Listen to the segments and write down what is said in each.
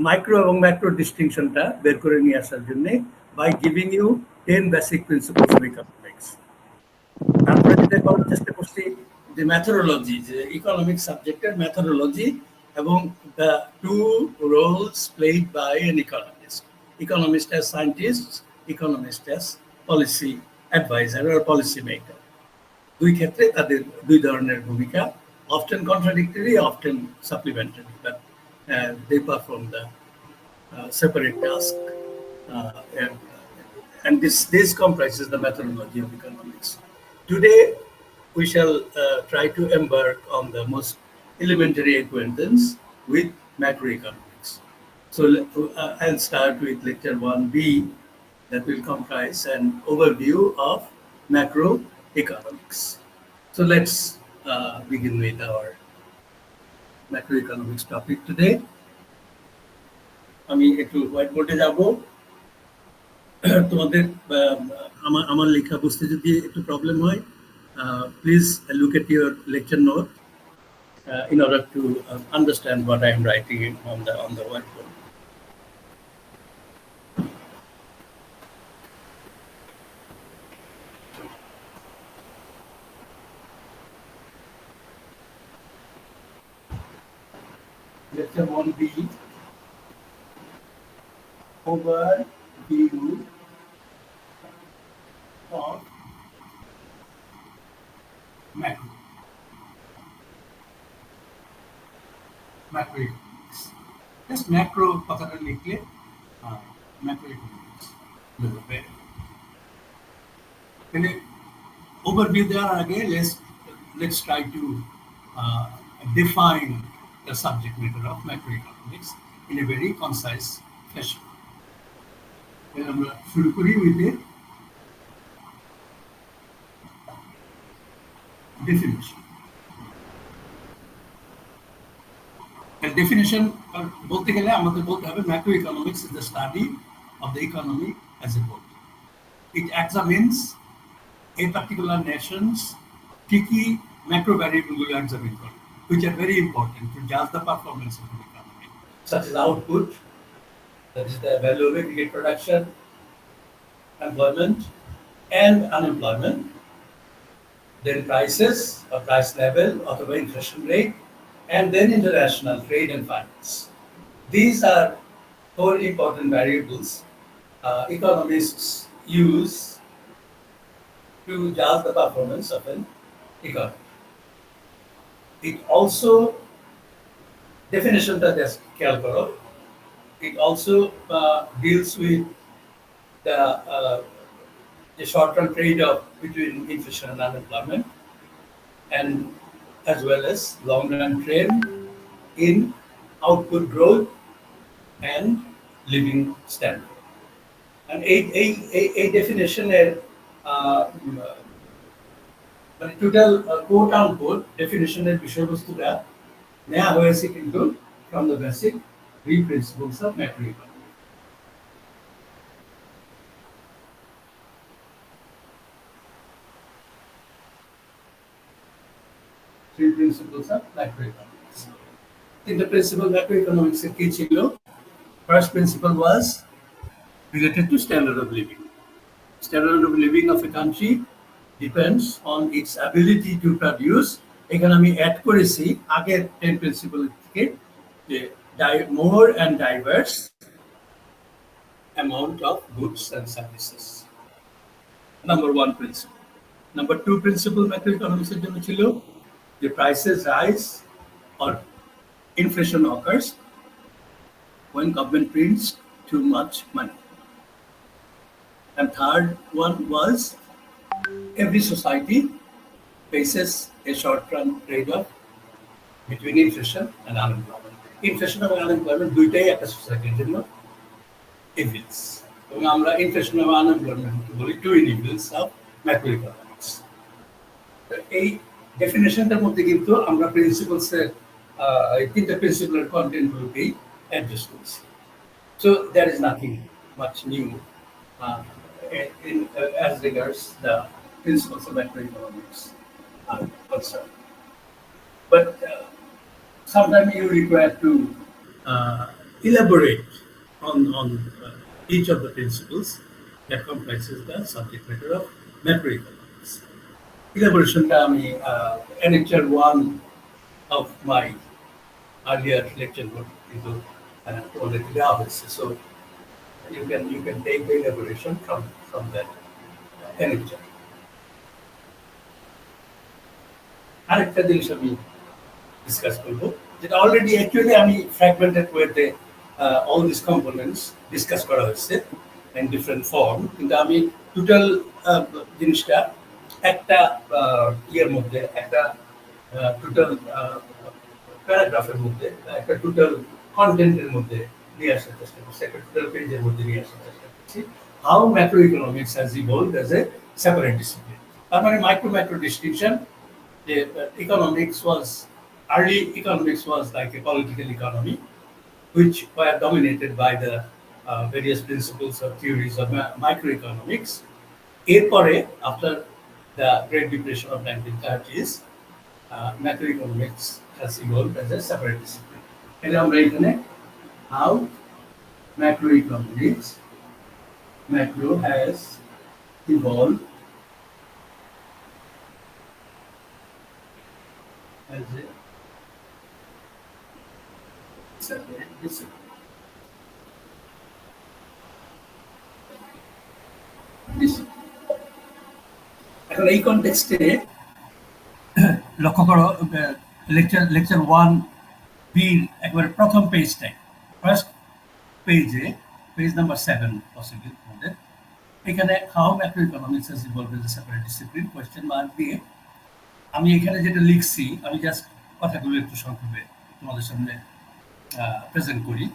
Micro এবং macro ডিস্টিংশনটা বের করে নিয়ে আসার জন্য by giving you 10 basic principles of economics. তারপরে যেটা করার চেষ্টা করছি যে ম্যাথোডোলজি, যে ইকোনমিক সাবজেক্টের ম্যাথোডোলজি এবং the two roles played by an economist, economist as scientist, economist as policy adviser or policy maker. দুই ক্ষেত্রে তাদের দুই ধরনের ভূমিকা, often contradictory, often supplementary, but they perform the separate task. And this comprises the methodology of economics. Today, we shall try to embark on the most elementary acquaintance with macroeconomics. So I'll start with lecture 1B, that will comprise an overview of macroeconomics. So let's begin with our macroeconomics topic today. আমি একটু white বোর্ডে যাব। তোমাদের আমার লেখা বুঝতে যদি একটু প্রবলেম হয়, please look at your lecture note in order to understand what I am writing on the whiteboard. Lecture 1B, overview of macroeconomics. Just macro কথাটা লিখলে macroeconomics লিখবে। তাহলে overview দেওয়ার আগে let's try to define the subject matter of macroeconomics in a very concise fashion. আমরা শুরু করি with a definition. And definition বলতে গেলে আমাদের বলতে হবে macroeconomics is the study of the economy as a whole. It examines a particular nation's key macro variables examine করে, which are very important to judge the performance of the economy, such as output, that is the value of aggregate production, employment and unemployment, then prices or price level or the inflation rate, and then international trade and finance. These are four important variables economists use to judge the performance of an economy. It also, definition that is calculable, it also deals with the short-term trade-off between inflation and unemployment, and as well as long-run trend in output growth and living standard. And a definition মানে total coat unquote ডেফিনেশনের বিষয়বস্তুটা নেওয়া হয়েছে কিন্তু from the basic three principles of macroeconomics. Three principles of macroeconomics. In the principle macroeconomics এর কি ছিল? First principle was related to standard of living. Standard of living of a country depends on its ability to produce. এখানে আমি add করেছি আগের 10 principle থেকে যে more and diverse amount of goods and services. Number one principle. Number two principle macroeconomics এর জন্য ছিল the prices rise or inflation occurs when government prints too much money. And third one was every society faces a short-term trade-off between inflation and unemployment. Inflation and unemployment দুইটাই একটা সোসাইটির জন্য evils. এবং আমরা inflation এবং unemployment বলি twin evils of macroeconomics. এই ডেফিনেশনটার মধ্যে কিন্তু আমরা প্রিন্সিপলসের তিনটা প্রিন্সিপলের কন্টেন্টগুলোকেই অ্যাড্রেস করছি। So there is nothing much new as regards the principles of macroeconomics are concerned. But sometimes you require to elaborate on each of the principles that comprises the subject matter of macroeconomics. Elaborationটা আমি lecture 1 of my earlier lecture note কিন্তু তোমাদেরকে দেওয়া হয়েছে। So you can take the elaboration from that lecture. আরেকটা জিনিস আমি discuss করব যেটা অলরেডি অ্যাকচুয়ালি আমি ফ্র্যাগমেন্টেড ওয়েতে all these components ডিসকাস করা হয়েছে in different form, কিন্তু আমি টোটাল জিনিসটা একটা ইয়ের মধ্যে একটা টোটাল প্যারাগ্রাফের মধ্যে একটা টোটাল কন্টেন্টের মধ্যে নিয়ে আসার চেষ্টা করছি, একটা টোটাল পেজের মধ্যে নিয়ে আসার চেষ্টা করছি। How macro economics has evolved as a separate discipline. তার মানে মাইক্রো ডিস্টিংশন যে economics was early economics was like a political economy which were dominated by the various principles or theories of microeconomics. এরপরে after the Great Depression of 1930s, macroeconomics has evolved as a separate discipline. এটা আমরা এখানে how macro has evolved as a separate discipline. এখন এই কনটেক্সটে লক্ষ্য করো lecture 1 বির একবারে প্রথম পেজটাই, ফার্স্ট পেজে, পেজ নাম্বার 7 পসিবল আমাদের এখানে how macro economics has evolved as a separate discipline question mark দিয়ে আমি এখানে যেটা লিখছি আমি জাস্ট কথাগুলো একটু সংক্ষেপে তোমাদের সামনে প্রেজেন্ট করি।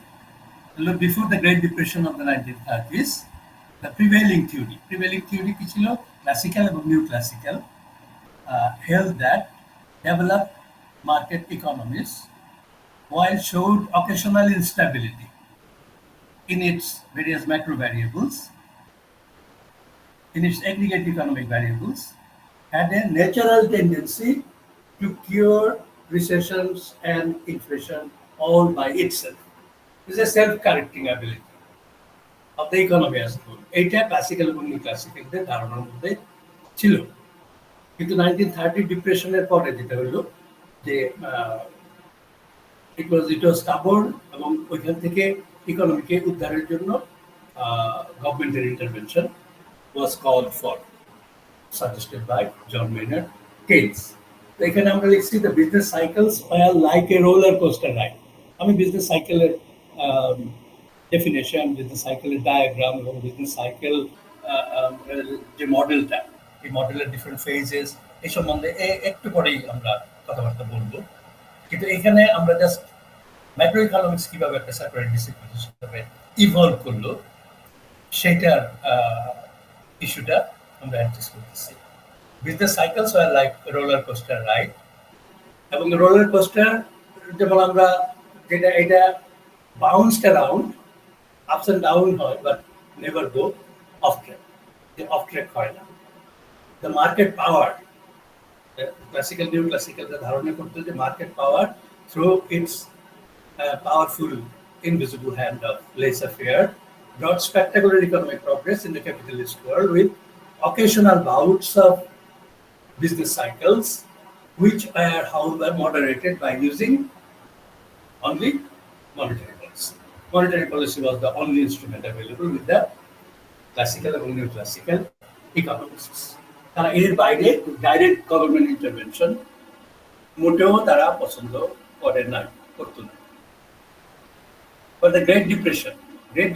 Before the Great Depression of the 1930s, the prevailing theory কি ছিল? Classical এবং new classical held that developed market economies, while showed occasional instability in its various macro variables, in its aggregate economic variables, had a natural tendency to cure recessions and inflation all by itself. This is a self-correcting ability of the economy as a whole. এইটা classical এবং new ক্লাসিক্যালদের ধারণার মধ্যে ছিল, কিন্তু 1930 ডিপ্রেশনের পরে যেটা হলো যে ইট ওয়াজ স্টাবর্ন এবং ওইখান থেকে ইকোনমিকে উদ্ধারের জন্য গভর্নমেন্টের intervention was called for, suggested by John Maynard Keynes. তো এখানে আমরা লিখছি the business cycles are like a roller coaster ride. আমি বিজনেস সাইকেলের ডেফিনেশন, বিজনেস সাইকেলের ডায়াগ্রাম এবং বিজনেস সাইকেল যে মডেলটা, এই মডেলের ডিফারেন্ট ফেজেস এই সম্বন্ধে একটু পরেই আমরা কথাবার্তা বলবো, কিন্তু এখানে আমরা জাস্ট ম্যাক্রো ইকোনমিক্স কিভাবে একটা সেপারেট ডিসিপ্লিন হিসেবে ইভলভ করলো সেটার ইস্যুটা আমরা অ্যাড্রেস করতেছি। Business cycles are like roller coaster ride, এবং রোলার কোস্টার যেমন আমরা যেটা এটা bounced around, ups and down হয়, but never go off track, off track হয় না। The market power, classical new ক্লাসিক্যালরা ধারণা করতে যে market power through its powerful invisible hand of laissez-faire brought spectacular economic progress in the capitalist world with occasional bouts of business cycles which are however moderated by using only monetary policy. Monetary policy was the only instrument available with the classical and new classical economists. তারা এর বাইরে direct government intervention মোটেও তারা পছন্দ করে না, করতো না। But the Great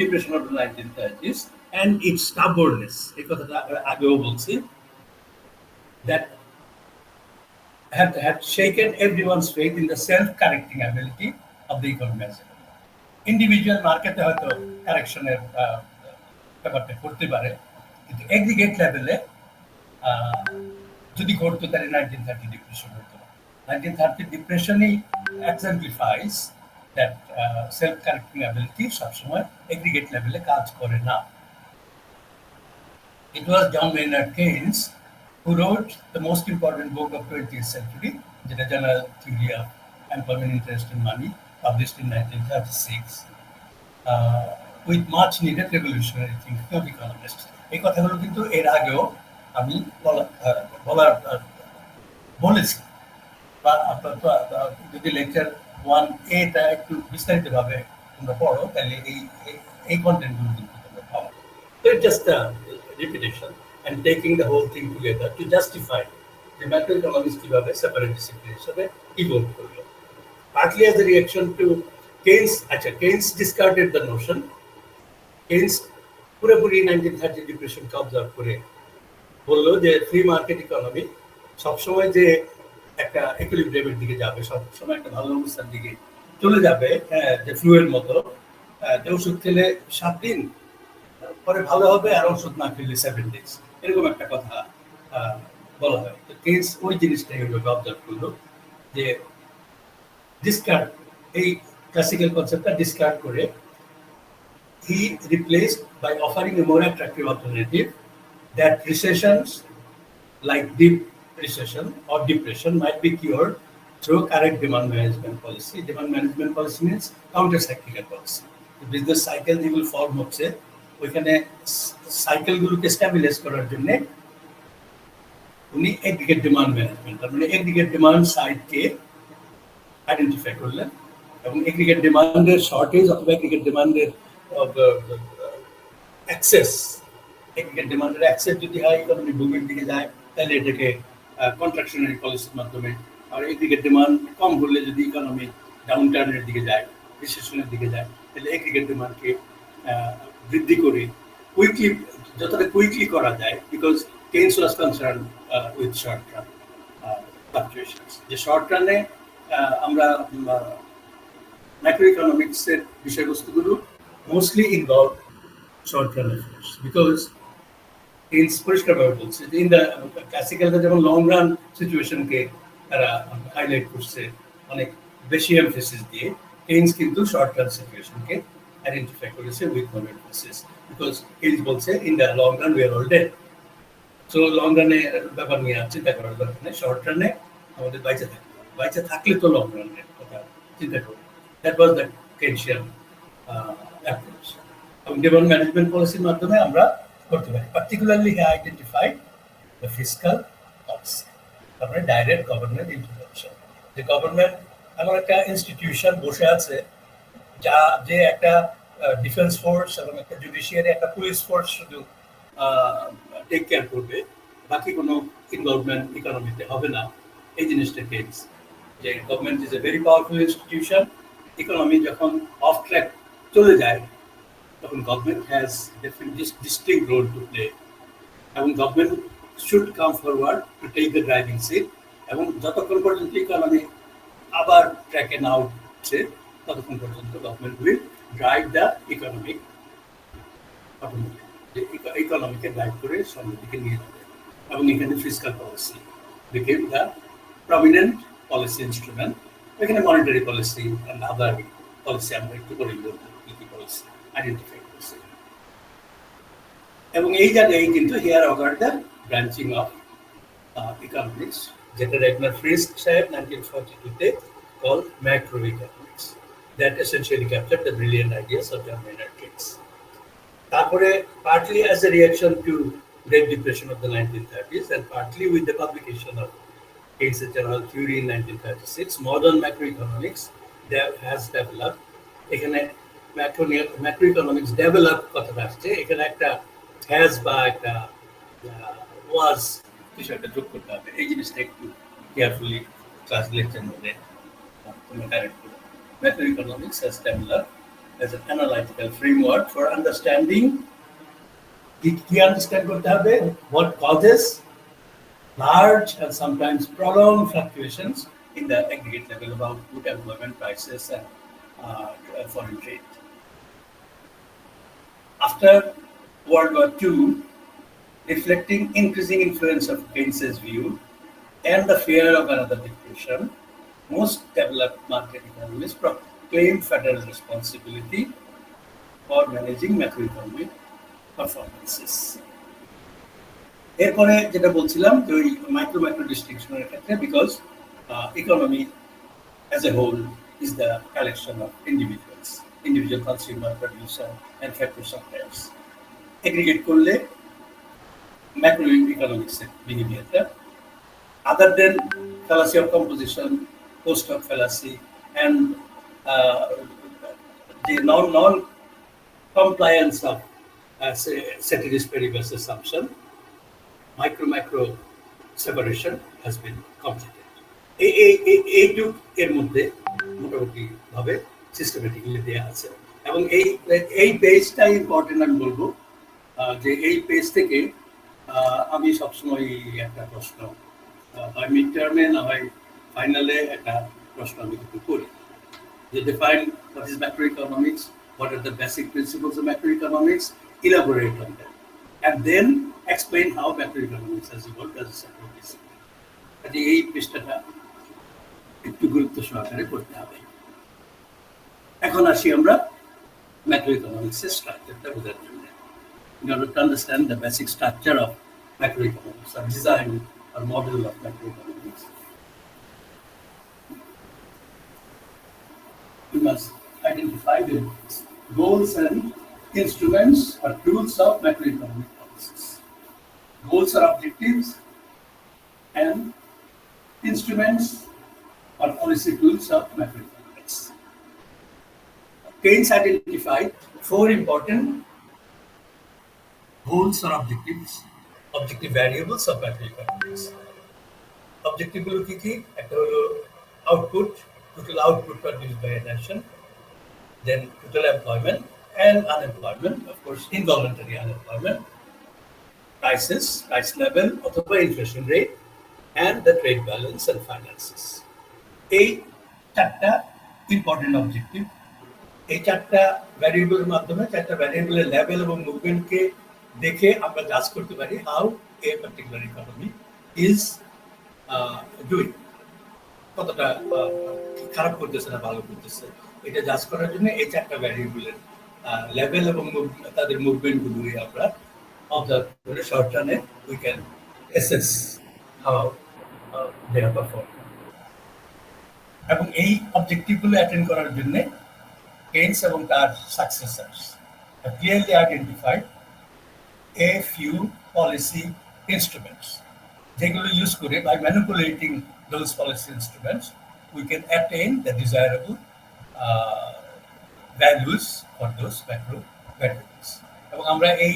Depression of the 1930s and its stubbornness, এই কথাটা আগেও বলছি, that had shaken everyone's faith in the self-correcting ability of the economy as a whole. Individual মার্কেটে হয়তো কারেকশনের ব্যাপারটা করতে পারে, কিন্তু এগ্রিগেট লেভেলে যদি ঘটতো তাহলে 1930 ডিপ্রেশন হতো। 1930 ডিপ্রেশনই exemplifies that self-correcting ability সবসময় aggregate level কাজ করে না। It was John Maynard Keynes who wrote the most important book of 20th century, The General Theory of Employment, Interest and Money, published in 1936. With much needed revolutionary thinking of economist. এই কথাগুলো কিন্তু এর আগেও আমি বলার বলেছি, বা যদি লেকচার 1A-টা একটু বিস্তারিতভাবে তোমরা পড়ো তাহলে এই কন্টেন্টগুলো কিন্তু তোমরা পাবো। It's just a repetition and taking the whole thing together to justify the macroeconomics কিভাবে separate discipline হিসেবে evolve করলো। Partly as a reaction to Keynes discarded the notion. Keynes পুরোপুরি 1930 ডিপ্রেশনকে অবজার্ভ করে বললো যে ফ্রি মার্কেট ইকোনমি সবসময় যে একটা ইকুইলিব্রিয়ামের দিকে যাবে, সবসময় একটা ভালো অবস্থার দিকে চলে যাবে, যে ফ্লুয়ের মতো, যে ওষুধ খেলে 7 দিন পরে ভালো হবে আর ওষুধ না খেলে 7 days, এরকম একটা কথা বলা হয়। তো কেইন্স ওই জিনিসটাই অবজার্ভ করলো যে ডিসকার্ড, এই ক্লাসিক্যাল কনসেপ্টটা ডিসকার্ড করে he replaced by offering a more attractive alternative that recessions like deep recession or depression might be cured through correct demand management policy. Demand management policy means counter-cyclical policy. The business cycle যেগুলো form হচ্ছে ওইখানে সাইকেলগুলোকে stabilise করার জন্য উনি aggregate demand management, তার মানে aggregate demand সাইডকে identify করলেন এবং এগ্রিগেট ডিমান্ডের শর্টেজ অথবা এগ্রিগেট ডিমান্ডের অ্যাক্সেস, এগ্রিগেট ডিমান্ডের অ্যাক্সেস যদি হয় ইকোনমি বুমের দিকে যায় তাহলে এটাকে কন্ট্রাকশনারি পলিসির মাধ্যমে, আর এগ্রিগেট ডিমান্ড কম হলে যদি ইকোনমি ডাউন টার্নের দিকে যায়, রিসেশনের দিকে যায়, তাহলে এগ্রিগেট ডিমান্ডকে বৃদ্ধি করে কুইকলি, যতটা কুইকলি করা যায়, because Keynes was concern with short term fluctuations. যে শর্ট টার্মে আমরা ম্যাক্রো ইকোনমিক্সের বিষয়বস্তুগুলো mostly involve short term effects, because Keynes পরিষ্কারভাবে বলছে যে ইন দ্য ক্লাসিক্যালটা যেমন লং রান সিচুয়েশনকে তারা হাইলাইট করছে অনেক বেশি এমফেসিস দিয়ে, কেইন্স কিন্তু শর্ট টার্ম সিচুয়েশনকে আইডেন্টিফাই করেছে with more emphasis, because Keynes বলছে in the long run we are all dead. So long রানে ব্যাপার নিয়ে চিন্তা করার দরকার নেই, শর্ট রানে আমাদের বাইচে থাকলে তো লং রানের কথা চিন্তা করবো। That was the Keynesian approach. এবং ডিমান্ড ম্যানেজমেন্ট পলিসির মাধ্যমে আমরা করতে পারি। Particularly he identified the fiscal policy, তারপরে ডাইরেক্ট গভর্নমেন্ট ইন্টারভেনশন। যে গভর্নমেন্ট এমন একটা ইনস্টিটিউশন বসে আছে যা যে একটা ডিফেন্স ফোর্স এবং একটা জুডিশিয়ারি, একটা পুলিশ ফোর্স শুধু টেক কেয়ার করবে, বাকি কোনো ইনভলভমেন্ট ইকোনমিতে হবে না, এই জিনিসটা কেইন্স। যে government is a very powerful institution, economy যখন অফ ট্র্যাক চলে যায় তখন government has distinct role to play, এবং government should come forward to take the driving seat, এবং যতক্ষণ পর্যন্ত ইকোনমি আবার ট্র্যাকে না উঠছে ততক্ষণ পর্যন্ত government will drive the economic automatic, ইকোনমিকে ড্রাইভ করে সামনের দিকে নিয়ে যাবে। এবং এখানে fiscal policy became the prominent policy instrument. এখানে monetary policy and other policy আমরা একটু করে বলবো কি কি পলিসি আইডেন্টিফাই করছি। এবং এই জায়গায় কিন্তু here occur the branching of economics, যেটা রেগনার ফ্রিস্ক সাহেব 1942-তে কল ম্যাক্রো ইকোনমিক্স, that essentially capture the brilliant ideas of John Maynard Keynes. তারপরে partly as a reaction to Great Depression of the 1930s and partly with the publication of Keynes' general theory in 1936, modern macroeconomics has developed. এখানে macroeconomics develop কথাটা আসছে, এখানে একটা has বা একটা was কিছু একটা যোগ করতে হবে, এই জিনিসটা একটু কেয়ারফুলি ক্লাস লেকচার মধ্যে তোমরা কারেক্ট করো। Macroeconomics has developed as an analytical framework for understanding, কি understand করতে হবে, what causes large and sometimes prolonged fluctuations in the aggregate level of output, employment, prices, and foreign trade. After World War II, reflecting increasing influence of Keynes's view and the fear of another depression, most developed market economies claim federal responsibility for managing macroeconomic performances. এরপরে যেটা বলছিলাম যে ওই micro ডিস্টিংশনের ক্ষেত্রে, because economy as a whole is the collection of individuals, individual consumer, producer, and factor suppliers. Aggregate করলে macroeconomics behavior. Other than fallacy of composition, post hoc fallacy, and uh, the non-compliance of ceteris paribus assumption, micro-macro separation has been completed. এইটুক এর মধ্যে মোটামুটি ভাবে systematically দেওয়া আছে এবং এই পেজটাই ইম্পর্টেন্ট আমি বলবো যে এই পেজ থেকে আমি সবসময় একটা প্রশ্ন হয় মিড টার্মে না হয় ফাইনালে একটা প্রশ্ন আমি কিন্তু করি যে define what is macroeconomics, what are the basic principles of macroeconomics, elaborate on them, and then explain how macroeconomics has evolved as a separate discipline. এই পৃষ্ঠাটা একটু গুরুত্ব সহকারে করতে হবে। এখন আসি আমরা ম্যাক্রোইকোনমিক্সের স্ট্রাকচারটা বোঝার জন্য। In order to understand the basic structure of macroeconomics, or design or model of macroeconomics, we must identify the goals and instruments or tools of macroeconomic policies. Goals or objectives and instruments or policy tools of macroeconomics. Keynes identified four important goals or objectives, objective variables of macroeconomics. Objective গুলো কি কি? একটা হলো output, total output produced by a nation, then total employment and unemployment, of course involuntary unemployment, prices, price level অথবা inflation rate, and the trade balance and finances. এই চারটা important objective. এই চারটা ভ্যারিয়েবলের মাধ্যমে চারটা ভ্যারিয়েবলের লেভেল এবং মুভমেন্টকে দেখে আমরা জাজ করতে পারি how a particular economy is doing, কতটা খারাপ করতেছে না ভালো করতেছে, এটা জাজ করার জন্য এই চারটা ভ্যারিয়েবলের লেভেল এবং তাদের মুভমেন্টগুলোই আমরা অবজার্ভ করে শর্ট রানে we can assess how they are perform. এবং এই অবজেক্টিভগুলো অ্যাটেন্ড করার জন্য কেইন্স এবং তার successors have clearly identified a few policy instruments যেগুলো ইউজ করে by manipulating those policy instruments we can attain the desirable values for those macro variables. এবং আমরা এই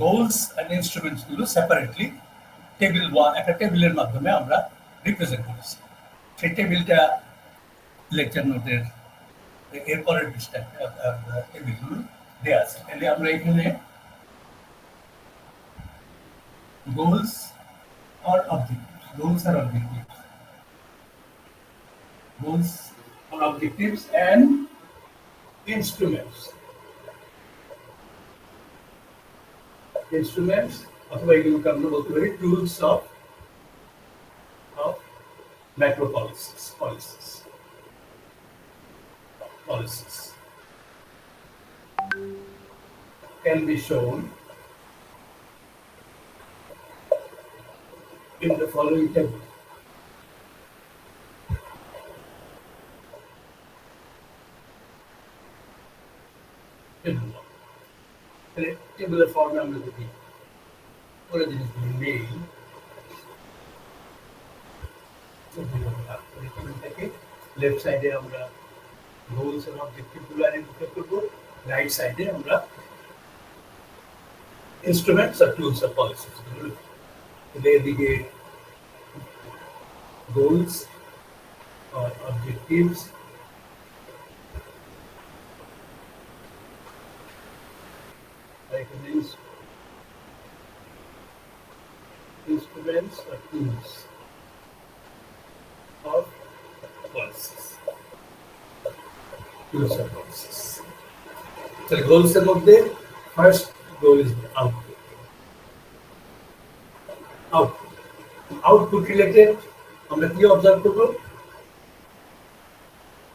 goals and instruments গুলো separately একটা টেবিলের মাধ্যমে আমরা রিপ্রেজেন্ট করেছি। সেই টেবিলটা লেকচার নোটের এরপরের পৃষ্ঠায় টেবিলগুলো দেওয়া আছে। তাহলে আমরা এখানে goals or objectives, goals or objectives and instruments অথবা এগুলোকে আমরা বলতে পারি tools of macro policies can be shown in the following table. Tabular form আমরা যদি পুরো জিনিসগুলো নেই লেফট সাইডে আমরা গোলস এবং অবজেক্টিভগুলো আইডেন্টিফাই করব, রাইট সাইডে আমরা ইনস্ট্রুমেন্টস আর টুলস আর পলিসিস গুলো এদিকে গোলস আর objectives instruments or tools of policies. So the goals of the first goal is the output. Output related, আমরা কি observe করব?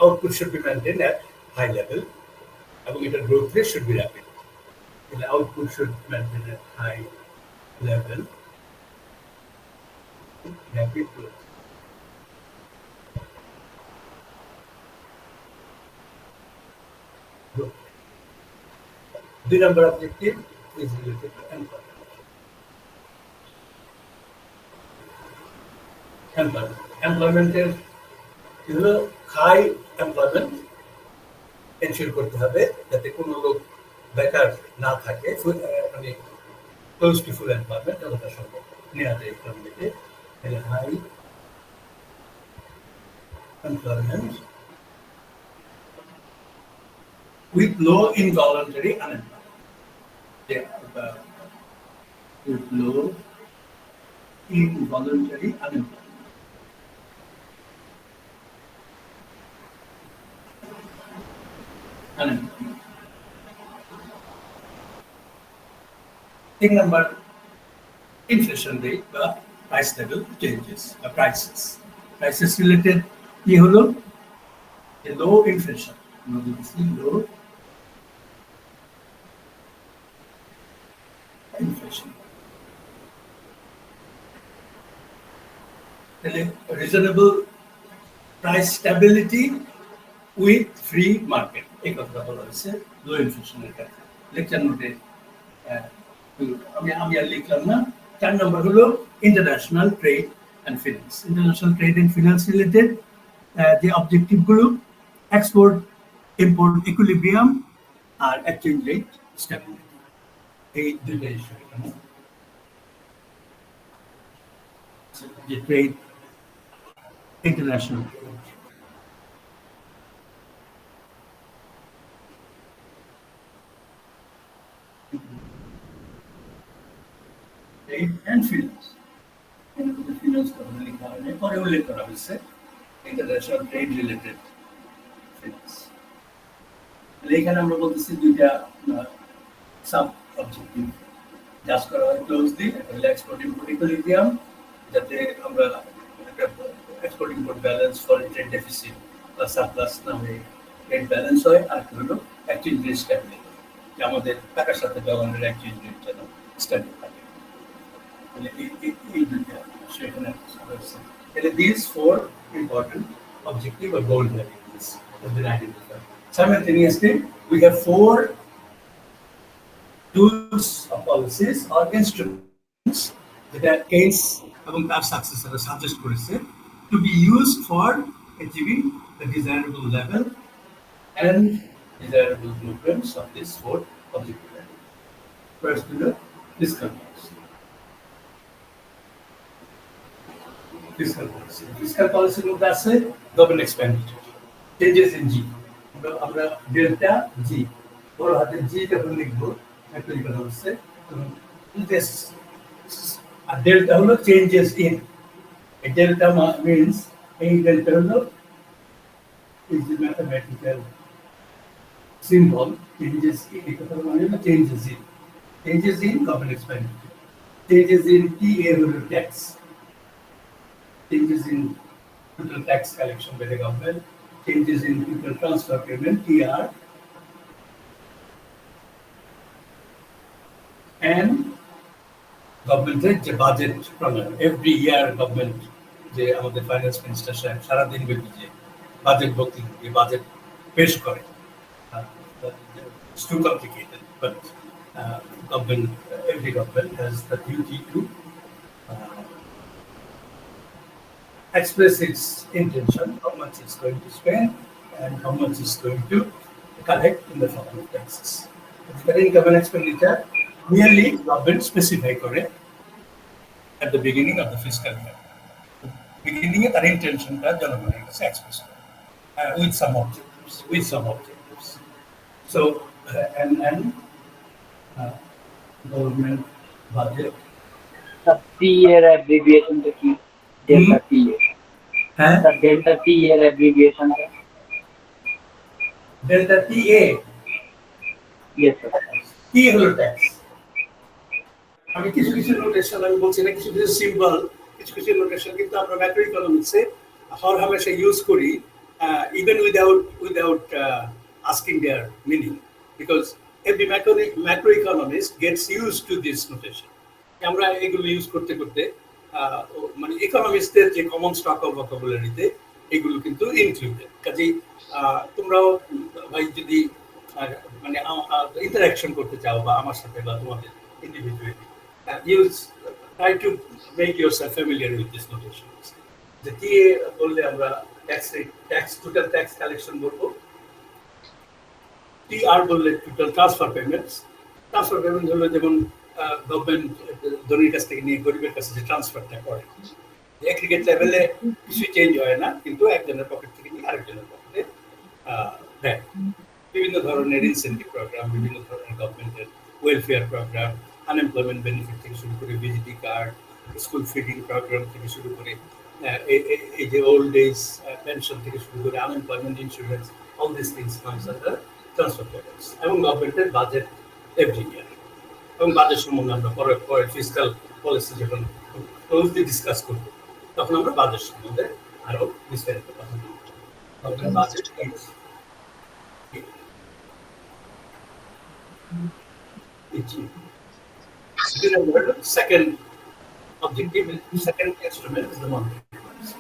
Output should be maintained at high level এবং এটার growth rate should be rapid. The output should be maintained at high level, rapid growth. growth. The number objective is related to employment. Employment হলো high employment ensure করতে হবে যাতে কোনো লোক বেকার না থাকে, মানে ক্লোজ টু ফুল এমপ্লয়মেন্ট যতটা সম্ভব নেওয়া যায় ইকোনমিতে। High employment with low involuntary unemployment. With low involuntary unemployment. Thing number, inflation rate বা price level changes, prices. Prices related কি হলো? A low inflation. Low inflation. Reasonable price stability with free market. এই কথাটা বলা হয়েছে লো ইনফ্লেশনের ক্ষেত্রে। Lecture নোটে আমি আর লিখলাম না। 4 নম্বর হলো international trade and finance. International trade and finance related যে অবজেক্টিভগুলো এক্সপোর্ট ইম্পোর্ট ইকুইলিব্রিয়াম আর এক্সচেঞ্জ রেট স্ট্যাবিলিটি, এই দুটো ইস্যু এখানে। যে trade, international trade and finance. Finance পরে উল্লেখ করা হয়েছে ইন্টারন্যাশনাল ট্রেড রিলেটেড ফিনান্স। এখানে আমরা বলতেছি দুইটা সাব অবজেক্টিভ জাস্ট করা হয় ক্লোজলি। একটা হলো এক্সপোর্ট ইম্পোর্ট ইকুইলিব্রিয়াম, যাতে আমরা একটা export import balance, foreign trade deficit বা সারপ্লাস নামে ট্রেড ব্যালেন্স হয়। আর একটা হলো এক্সচেঞ্জ রেট স্ট্যাবিলিটি, যে আমাদের টাকার সাথে ডলারের এক্সচেঞ্জ রেট যেন স্ট্যাবিল থাকে। These 4 important objective or goal values have been identified. Simultaneously, we have 4 tools of policies or instruments that are Keynes and their successors suggest to be used for achieving the desirable level and desirable blueprints of these 4 objectives. First, fiscal policy. Fiscal policy মধ্যে আছে government expenditure, changes in জি। আমরা delta জি বড় হাতের জি যখন লিখবো একটা কথা হচ্ছে, আর ডেল্টা হলো চেঞ্জেস ইন। এই ডেল্টা মিনস, এই ডেল্টা হলো is the mathematical symbol changes in. এই কথা মানে হলো changes in. Changes in government expenditure, changes in T A হলো tax, changes in total tax collection by the government, changes in total transfer payment (TR), and government যে budget প্রণয়ন। Every year government যে আমাদের finance minister সাহেব সারাদিন ব্যাপী যে budget বক্তৃতা, যে বাজেট পেশ করে, it's too complicated, but every government has the duty to express its intention, how much it's going to spend and how much it's going to collect in the form of taxes. The income and expenditure merely government specify at the beginning of the fiscal year. Beginning at our intention express with some objectives. So and government budget. The 3-year abbreviation to keep. Delta TA. The Delta TA abbreviation. Delta TA. Yes, sir. কি হলো tax? আমি কিছু notation আমি বলছি না, কিছু symbol, কিছু notation কিন্তু আমরা ম্যাক্রো ইকোনমিক্সে হর হামেশা ইউজ করি, even without asking their meaning, because every macroeconomist gets used to this notation. আমরা এগুলো ইউজ করতে করতে মানে ইকোনমিস্টদের যে কমন স্টক অফ ভোকাবুলারিতে এগুলো কিন্তু ইনক্লুডেড। কাজেই তোমরাও ভাই যদি আর মানে ইন্টারাকশন করতে চাও বা আমার সাথে বা তোমাদের individually, you try to make yourself familiar with this notation. যে টিএ বললে আমরা ট্যাক্স টোটাল ট্যাক্স কালেকশন বলবো, টিআর বললে total transfer payments. Transfer payment হলো যেমন গভর্নমেন্ট ধনীর কাছ থেকে নিয়ে গরিবের কাছে যে ট্রান্সফারটা করে, এগ্রিগেট লেভেলে কিছু চেঞ্জ হয় না, কিন্তু একজনের পকেট থেকে নিয়ে আরেকজনের পকেটে দেয়। বিভিন্ন ধরনের ইনসেন্টিভ প্রোগ্রাম, বিভিন্ন ধরনের গভর্নমেন্টের ওয়েলফেয়ার প্রোগ্রাম, আনএমপ্লয়মেন্ট বেনিফিট থেকে শুরু করে ভিজিটি কার্ড, স্কুল ফিডিং প্রোগ্রাম থেকে শুরু করে এই যে ওল্ড এজ পেনশন থেকে শুরু করে unemployment insurance, all this things comes under transfer payments. এবং গভর্নমেন্টের বাজেট এভরি ইয়ার, এবং বাজেট সম্বন্ধে আমরা পরে ফিসকাল পলিসি যখন ক্লোজলি ডিসকাস করবো তখন আমরা বাজেট সম্বন্ধে আরো বিস্তারিত কথা বলবো। Government budget second objective, second instrument is the monetary policy.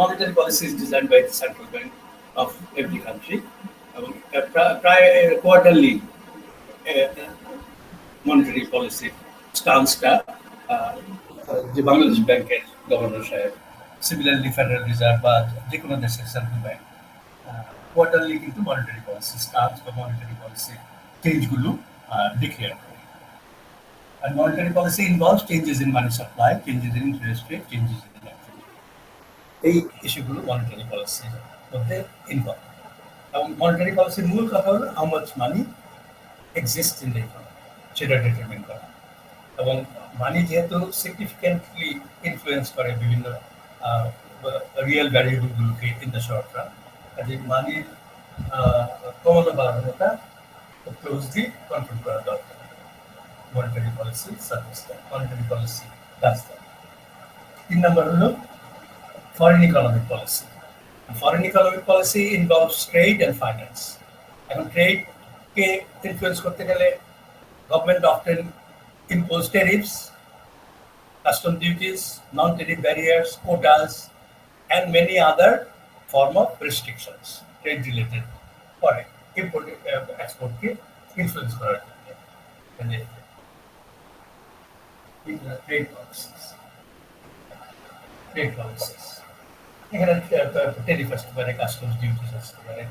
Monetary policy is designed by the central bank of every country. Quarterly monetary policy stance-টা যে বাংলাদেশ ব্যাংকের গভর্নর সাহেব, সিমিলারলি ফেডারেল রিজার্ভ বা যে কোনো দেশের সেন্ট্রাল ব্যাংক কোয়ার্টারলি কিন্তু monetary policy stance বা monetary policy চেঞ্জগুলো ডিক্লেয়ার করে। আর monetary policy involves changes in money supply, changes in interest rate, changes in এই ইস্যুগুলো মনিটারি পলিসির মধ্যে ইনভলভ। এবং মনিটারি পলিসির মূল কথা হলো how much money exist in the economy, সেটা ডিটারমিন করা। এবং মানি যেহেতু সিগনিফিকেন্টলি ইনফ্লুয়েন্স করে বিভিন্ন রিয়েল ভ্যারিয়েবলগুলোকে ইন দ্য শর্ট রান, কাজে মানির কমানো বাড়ানোটা ক্লোজলি কন্ট্রোল করা দরকার। মনিটারি পলিসি সার্ভিসটা, মনিটারি পলিসি কাজটা। 3 নম্বর হলো foreign economic policy. Foreign economic policy involves trade and finance. এখন ট্রেডকে ইনফ্লুয়েন্স করতে গেলে government often impose tariffs, custom duties, non-tariff barriers, quotas, and many other form of restrictions trade related for import export ke influence করার জন্য মানে trade policies এখানে tariff আসতে পারে, customs duties আসতে পারে,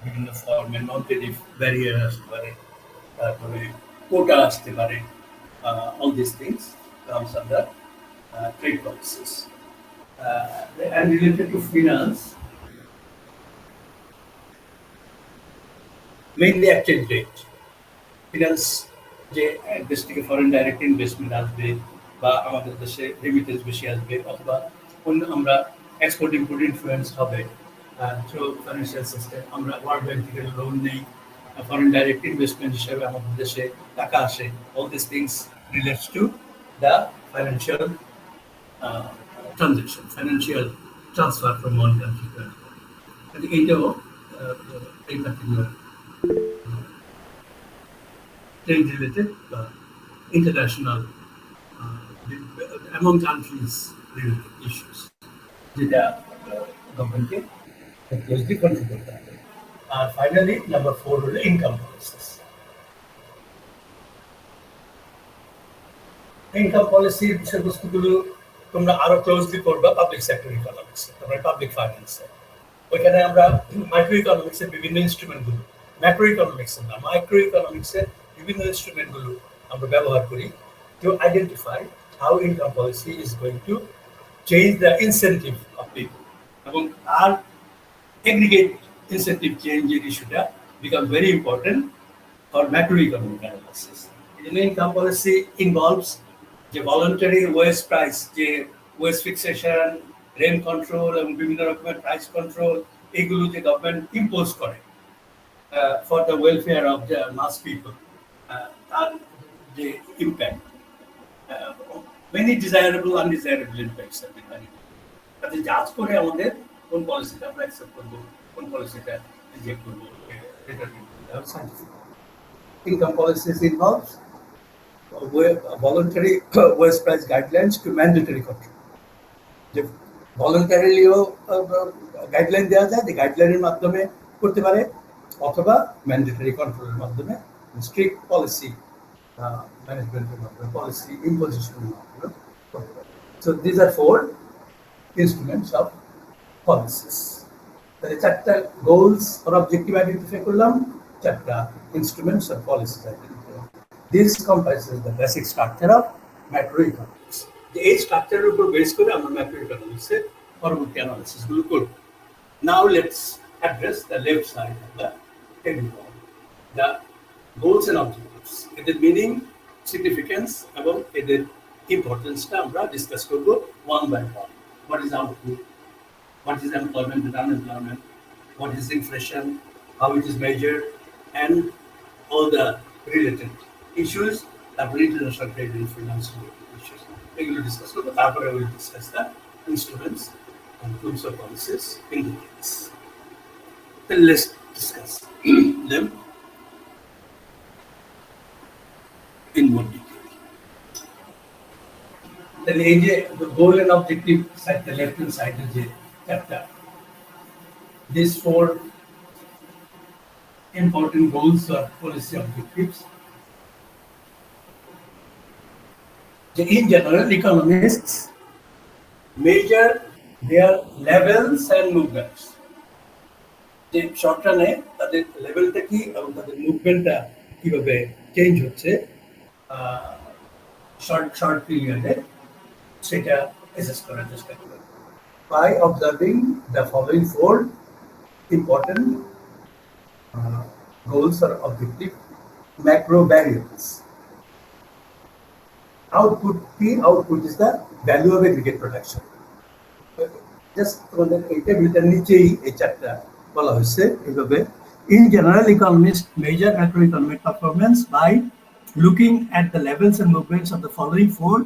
বিভিন্ন ফর্মের non-tariff barrier আসতে পারে, তারপরে quota আসতে পারে। All these things comes under trade policies. And related to finance, mainly exchange rate. Finance যে দেশ থেকে ফরেন ডাইরেক্ট ইনভেস্টমেন্ট আসবে বা আমাদের দেশে রেমিটেন্স বেশি আসবে, অথবা অন্য আমরা এক্সপোর্ট ইম্পোর্ট ইনফ্লুয়েন্স হবে থ্রু ফাইন্যান্সিয়াল সিস্টেম। আমরা ওয়ার্ল্ড ব্যাংক থেকে লোন নেই, ফরেন ডাইরেক্ট ইনভেস্টমেন্ট হিসেবে আমাদের দেশে টাকা আসে। All these things relates to the financial transaction, financial transfer from one country to another. And এইটাও এই particular trade related international among countries related issues যেটা গভর্নমেন্টকে ক্লোজলি কন্ট্রোল করতে হবে। আর ফাইনালি নাম্বার 4 হলো ইনকাম পলিসিস। ইনকাম পলিসির বিষয়বস্তুগুলো তোমরা আরো ক্লোজলি করবা পাবলিক সেক্টর ইকোনমিক্সে, তারপরে পাবলিক ফাইন্যান্সে। ওইখানে আমরা মাইক্রো ইকোনমিক্সের বিভিন্ন ইনস্ট্রুমেন্টগুলো, ম্যাক্রো ইকোনমিক্সে না, মাইক্রো ইকোনমিক্সের বিভিন্ন ইনস্ট্রুমেন্টগুলো আমরা ব্যবহার করি to identify how income policy is going to change the incentive of people. এবং আর এগ্রিগেট ইনসেন্টিভ চেঞ্জের ইস্যুটা become very important for macro economic analysis. Income policy involves যে ভলান্টারি ওয়েজ প্রাইস, যে ওয়েজ ফিক্সেশন, রেন্ট কন্ট্রোল এবং বিভিন্ন রকমের price control, এইগুলো যে গভর্নমেন্ট ইম্পোজ করে for the welfare of the mass people, তার যে impact, many desirable undesirable impacts আর তাতে জাজ করে আমাদের কোন পলিসিটা আমরা অ্যাকসেপ্ট করবো, কোন পলিসিটা রিজেক্ট করবো, income policies involves voluntary waste price guidelines to mandatory control. যে ভলান্টারিলিও গাইডলাইন দেওয়া যায়, যে গাইডলাইনের মাধ্যমে করতে পারে, অথবা ম্যান্ডেটরি কন্ট্রোলের মাধ্যমে স্ট্রিক্ট পলিসি ম্যানেজমেন্টের মাধ্যমে, পলিসি ইম্পোজিশনের মাধ্যমে করতে পারে। So this are 4 instruments of policies. তাহলে 4টা গোলস or অবজেক্টিভ আইডেন্টিফাই করলাম, 4টা instruments or policies আইডেন্টিফাই করলাম। This comprises the basic structure of macroeconomics. এই স্ট্রাকচারের উপর বেস করে আমরা ম্যাক্রোইকোনমিক্সের পরবর্তী অ্যানালিসিস গুলো করব। Now let's address the left side of the table, the goals and objectives. এদের মিনিং, সিগনিফিকেন্স এবং এদের ইম্পর্টেন্সটা আমরা ডিসকাস করব one by one. What is output? What is employment and unemployment? What is inflation? How it is measured? And all the related issues that international trade and finance related issues. এগুলো discuss করবো, তারপরে will discuss the instruments and tools of policies in details. Then let's discuss them in more detail. Then the goal and objective side, the left hand side is the chapter. These 4 important goals or policy objectives. In general, economists measure their levels and movements. যে short রানে তাদের লেভেলটা কি এবং তাদের মুভমেন্টটা কিভাবে change হচ্ছে short পিরিয়ডে, সেটা অ্যাসেস করার চেষ্টা করে by observing the following 4 important goals or objective macro variables. Output is the value of aggregate production. Just তোমাদের এই টেবিলটার নিচেই এই চারটা বলা হয়েছে এইভাবে। In general, economists measure macroeconomic performance by looking at the levels and movements of the following 4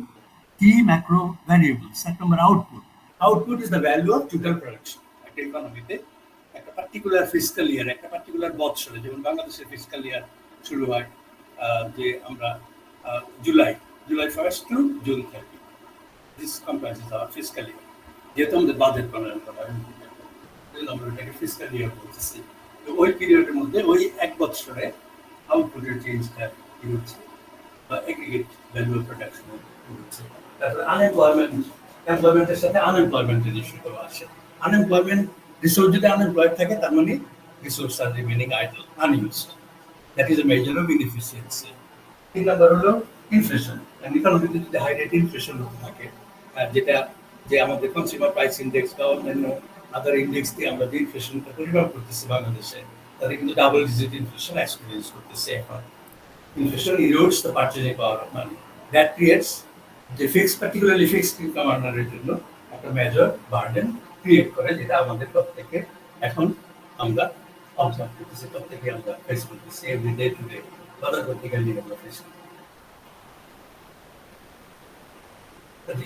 key macro variables. Set number output. Output is the value of total production. একটা ইকোনমিতে একটা পার্টিকুলার ফিসক্যাল ইয়ার, একটা particular বছরে, যেমন বাংলাদেশের fiscal ইয়ার শুরু হয় যে আমরা July 1st to June 30. This comprises our fiscal year. যেহেতু আমাদের বাজেট প্রণয়ন করা হয়, আমরা এটাকে ফিসক্যাল ইয়ার বলতেছি। তো ওই পিরিয়ডের মধ্যে ওই এক বছরে আউটপুটের চেঞ্জটা কি হচ্ছে বা এগ্রিগেট ভ্যালু অফ প্রোডাকশন হচ্ছে। তারপরে এমপ্লয়মেন্টের সাথে আনএমপ্লয়মেন্টের ইস্যুটা আসে। আনএমপ্লয়মেন্ট, রিসোর্স যদি আনএমপ্লয়েড থাকে তার মানে resource are remaining idle, unused. That is a measure of inefficiency. 3 number হলো ইনফ্লেশন। ইকোনমিতে যদি হাই রেট ইনফ্লেশন হতে থাকে, যেটা যে আমাদের কনজিউমার প্রাইস ইন্ডেক্স বা অন্যান্য আদার ইন্ডেক্স দিয়ে আমরা যে ইনফ্লেশনটা পরিমাপ করতেছি বাংলাদেশে, তাদের কিন্তু ডাবল ডিজিট ইনফ্লেশন এক্সপিরিয়েন্স করতেছে এখন। Inflation erodes the purchasing power of money. That creates the particularly fixed income earner-এর জন্য একটা মেজর বার্ডেন ক্রিয়েট করে, যেটা আমাদের প্রত্যেকে এখন আমরা অবজার্ভ করতেছি, প্রত্যেকে আমরা ফেস করতেছি এভরি ডে টু ডে, গতানুগতিকভাবে আমরা ফেস করতেছি।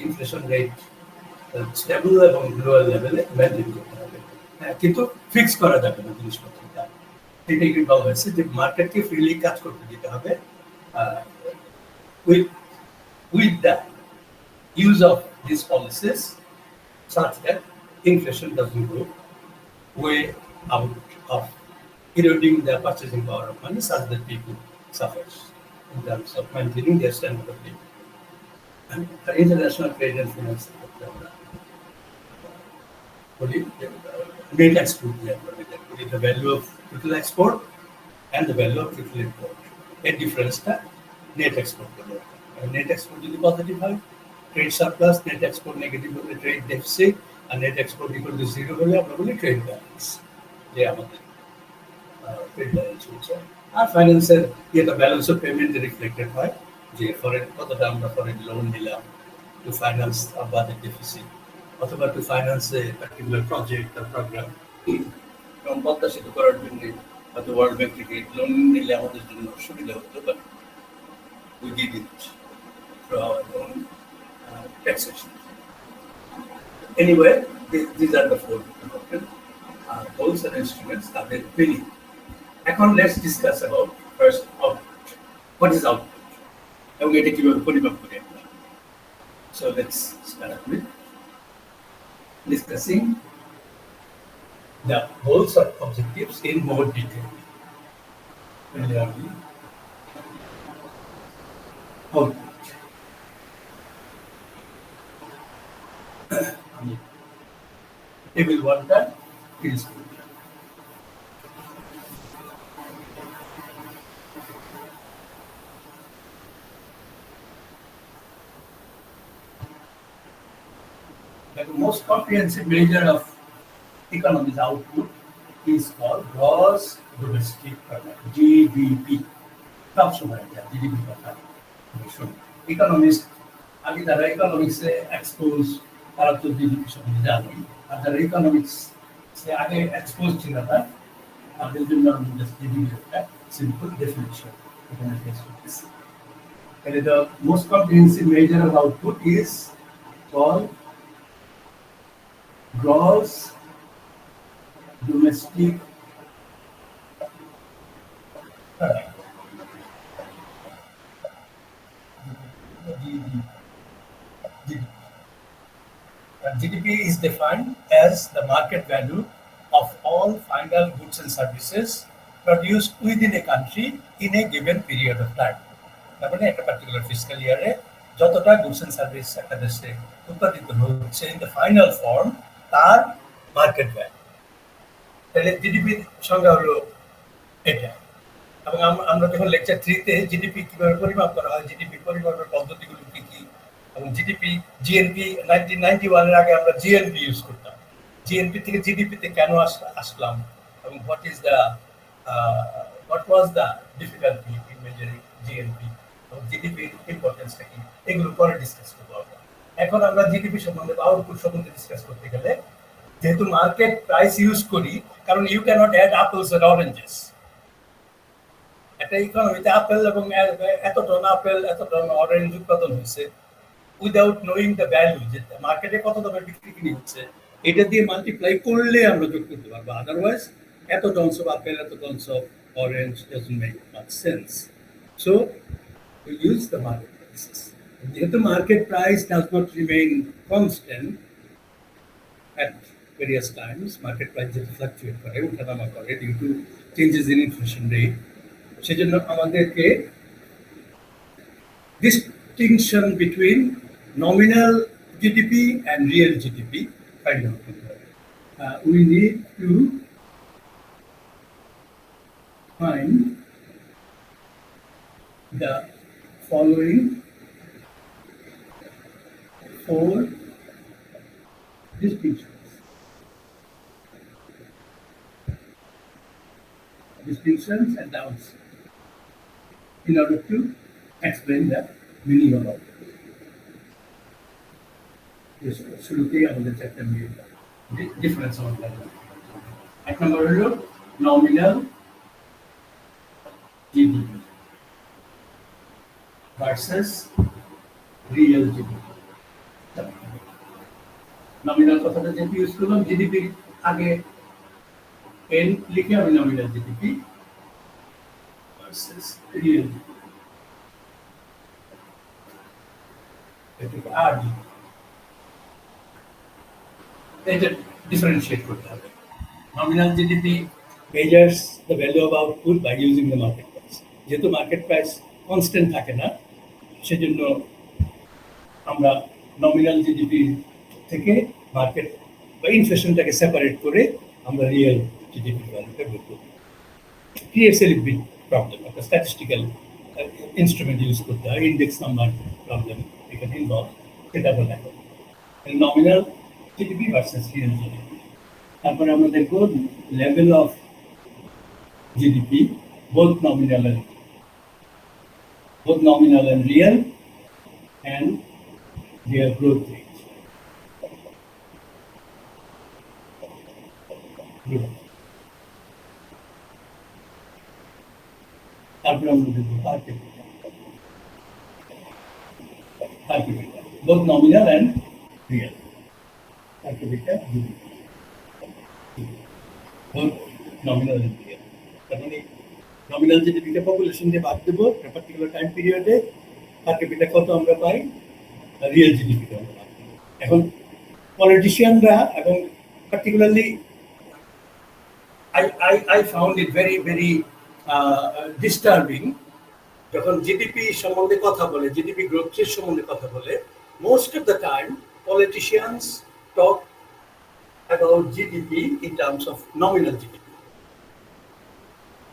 ইনফ্লেশন রেট স্টেবল এবং গ্লোবাল লেভেলে মেনটেন করতে হবে, কিন্তু ফিক্স করা যাবে না জিনিসপত্রটা। এটাই কিন্তু বলা হয়েছে যে মার্কেটকে ফ্রিলি কাজ করতে দিতে হবে with the use of these policies such that inflation doesn't go way out of eroding the purchasing power of money, such that people suffer in terms of maintaining their standard of living. And the international trade and finance net export, the value of total export and the value of total import. A difference that net export. Net export যদি positive হয়, trade surplus, net export negative হলে trade deficit, আর net export equal to 0 হলে আমরা বলি trade balance, যে আমাদের trade balance হচ্ছে। আর ফাইন্যান্সের এটা ব্যালেন্স অফ পেমেন্টে রিফ্লেক্টেড হয়, যে ফরেন কতটা আমরা ফরেন লোন নিলাম টু ফাইন্যান্স আর বাজেট ডেফিসিট, অথবা to finance a particular project বা প্রোগ্রাম। এবং পদ্মা সেতু করার জন্য হয়তো ওয়ার্ল্ড ব্যাংক থেকে লোন নিলে আমাদের জন্য সুবিধা হতো, but we did it through our own taxation. Anyway, these are the 4 important goals and instruments that they really. Let's discuss about first output. What is output? এবং এটা কিভাবে পরিমাপ করি আমরা। So let's start with discussing the goals or objectives in more detail. Output. Table 1 টা finish করি। The most comprehensive measure of economy's output is called gross domestic product, GDP. সব সময় এটা GDP কথা শুনি। ইকোনমিস্ট আগে যারা ইকোনমিক্সে এক্সপোজ তারা তো GDP সম্বন্ধে জানেন, আর যারা ইকোনমিক্স আগে এক্সপোজ ছিল না তাদের জন্য আমি জাস্ট GDP একটা সিম্পল ডেফিনিশন এখানে পেশ করতেছি। The most comprehensive measure of output is called gross domestic product. GDP is defined as the market value of all final goods and services produced within a country in a given period of time. তার মানে একটা particular fiscal ইয়ারে যতটা goods and service একটা দেশে উৎপাদিত হচ্ছে in the final form তার মার্কেট ভ্যালু। তাহলে জিডিপির সংজ্ঞা হলো এটা। এবং আমরা যখন লেকচার 3-তে জিডিপি কিভাবে পরিমাপ করা হয়, জিডিপি পরিমাপের পদ্ধতিগুলো কি কি, এবং জিডিপি জিএনপি 1991 এর আগে আমরা জিএনপি ইউজ করতাম, জিএনপি থেকে জিডিপিতে কেন আসলাম এবং what was the difficulty in measuring GNP এবং জিডিপির ইম্পর্টেন্সটা কি, এগুলো পরে ডিসকাস করবো আমরা। এখন আমরা জিডিপি সম্বন্ধে বা আউটপুট সম্বন্ধে ডিসকাস করতে গেলে যেহেতু মার্কেট প্রাইস ইউজ করি, কারণ you can't add apples and oranges. একটা ইকোনমিতে আপেল এবং এত টন আপেল এত টন অরেঞ্জ উৎপাদন হয়েছে উইদাউট নোয়িং দ্য ভ্যালু, যে মার্কেটে কত দামে বিক্রি কিনে হচ্ছে, এটা দিয়ে মাল্টিপ্লাই করলে আমরা যোগ করতে পারবো। আদারওয়াইজ এত টনস অফ আপেল এত tonnes of orange doesn't make much sense. So we use the market prices. If the market price does not remain constant at various times, market price just fluctuate করে উঠানামা করে due to changes in inflation rate, সেজন্য আমাদেরকে distinction between nominal GDP and real GDP find out. We need to find the following 4 distinctions. Distinctions and downs in order to explain the meaning of it. শুরুতেই আমাদের চারটা difference আমাদের এক নম্বর হলো nominal GDP versus real GDP. Nominal কথাটা যেহেতু use করলাম, জিডিপির আগে এন লিখে আমি nominal GDP versus real GDP আর এটা ডিফারেন্সিয়েট করতে হবে। Nominal GDP measures the value of output by using the market price. যেহেতু মার্কেট প্রাইস কনস্ট্যান্ট থাকে না, সেজন্য আমরা নমিনাল জিডিপি থেকে মার্কেট বা ইনফ্লেশনটাকে সেপারেট করে আমরা রিয়েল জিডিপি ভ্যালুটা বের করি। ক্রিয়েটস এ বিগ প্রবলেম, একটা স্ট্যাটিস্টিক্যাল ইনস্ট্রুমেন্ট ইউজ করতে হয়, ইন্ডেক্স নাম্বার প্রবলেম এখানে ইনভলভ, সেটা আমরা দেখো nominal GDP versus real GDP. তারপরে আমরা দেখব level of GDP, both nominal and real, and their growth rate. তারপরে আমরা দেখব per capita, both nominal and real. Nominal and real. তার মানে nominal GDP কে পপুলেশন দিয়ে ভাগ দেবো একটা পার্টিকুলার টাইম পিরিয়ডে, পার ক্যাপিটা কত আমরা পাই, রিয়েল জিডিপি আমরা পাই। এখন পলিটিশিয়ানরা এবং particularly I found it very disturbing যখন জিডিপি সম্বন্ধে কথা বলে, জিডিপি গ্রোথ রেট সম্বন্ধে কথা বলে, most of the time politicians talk about GDP in terms of nominal GDP.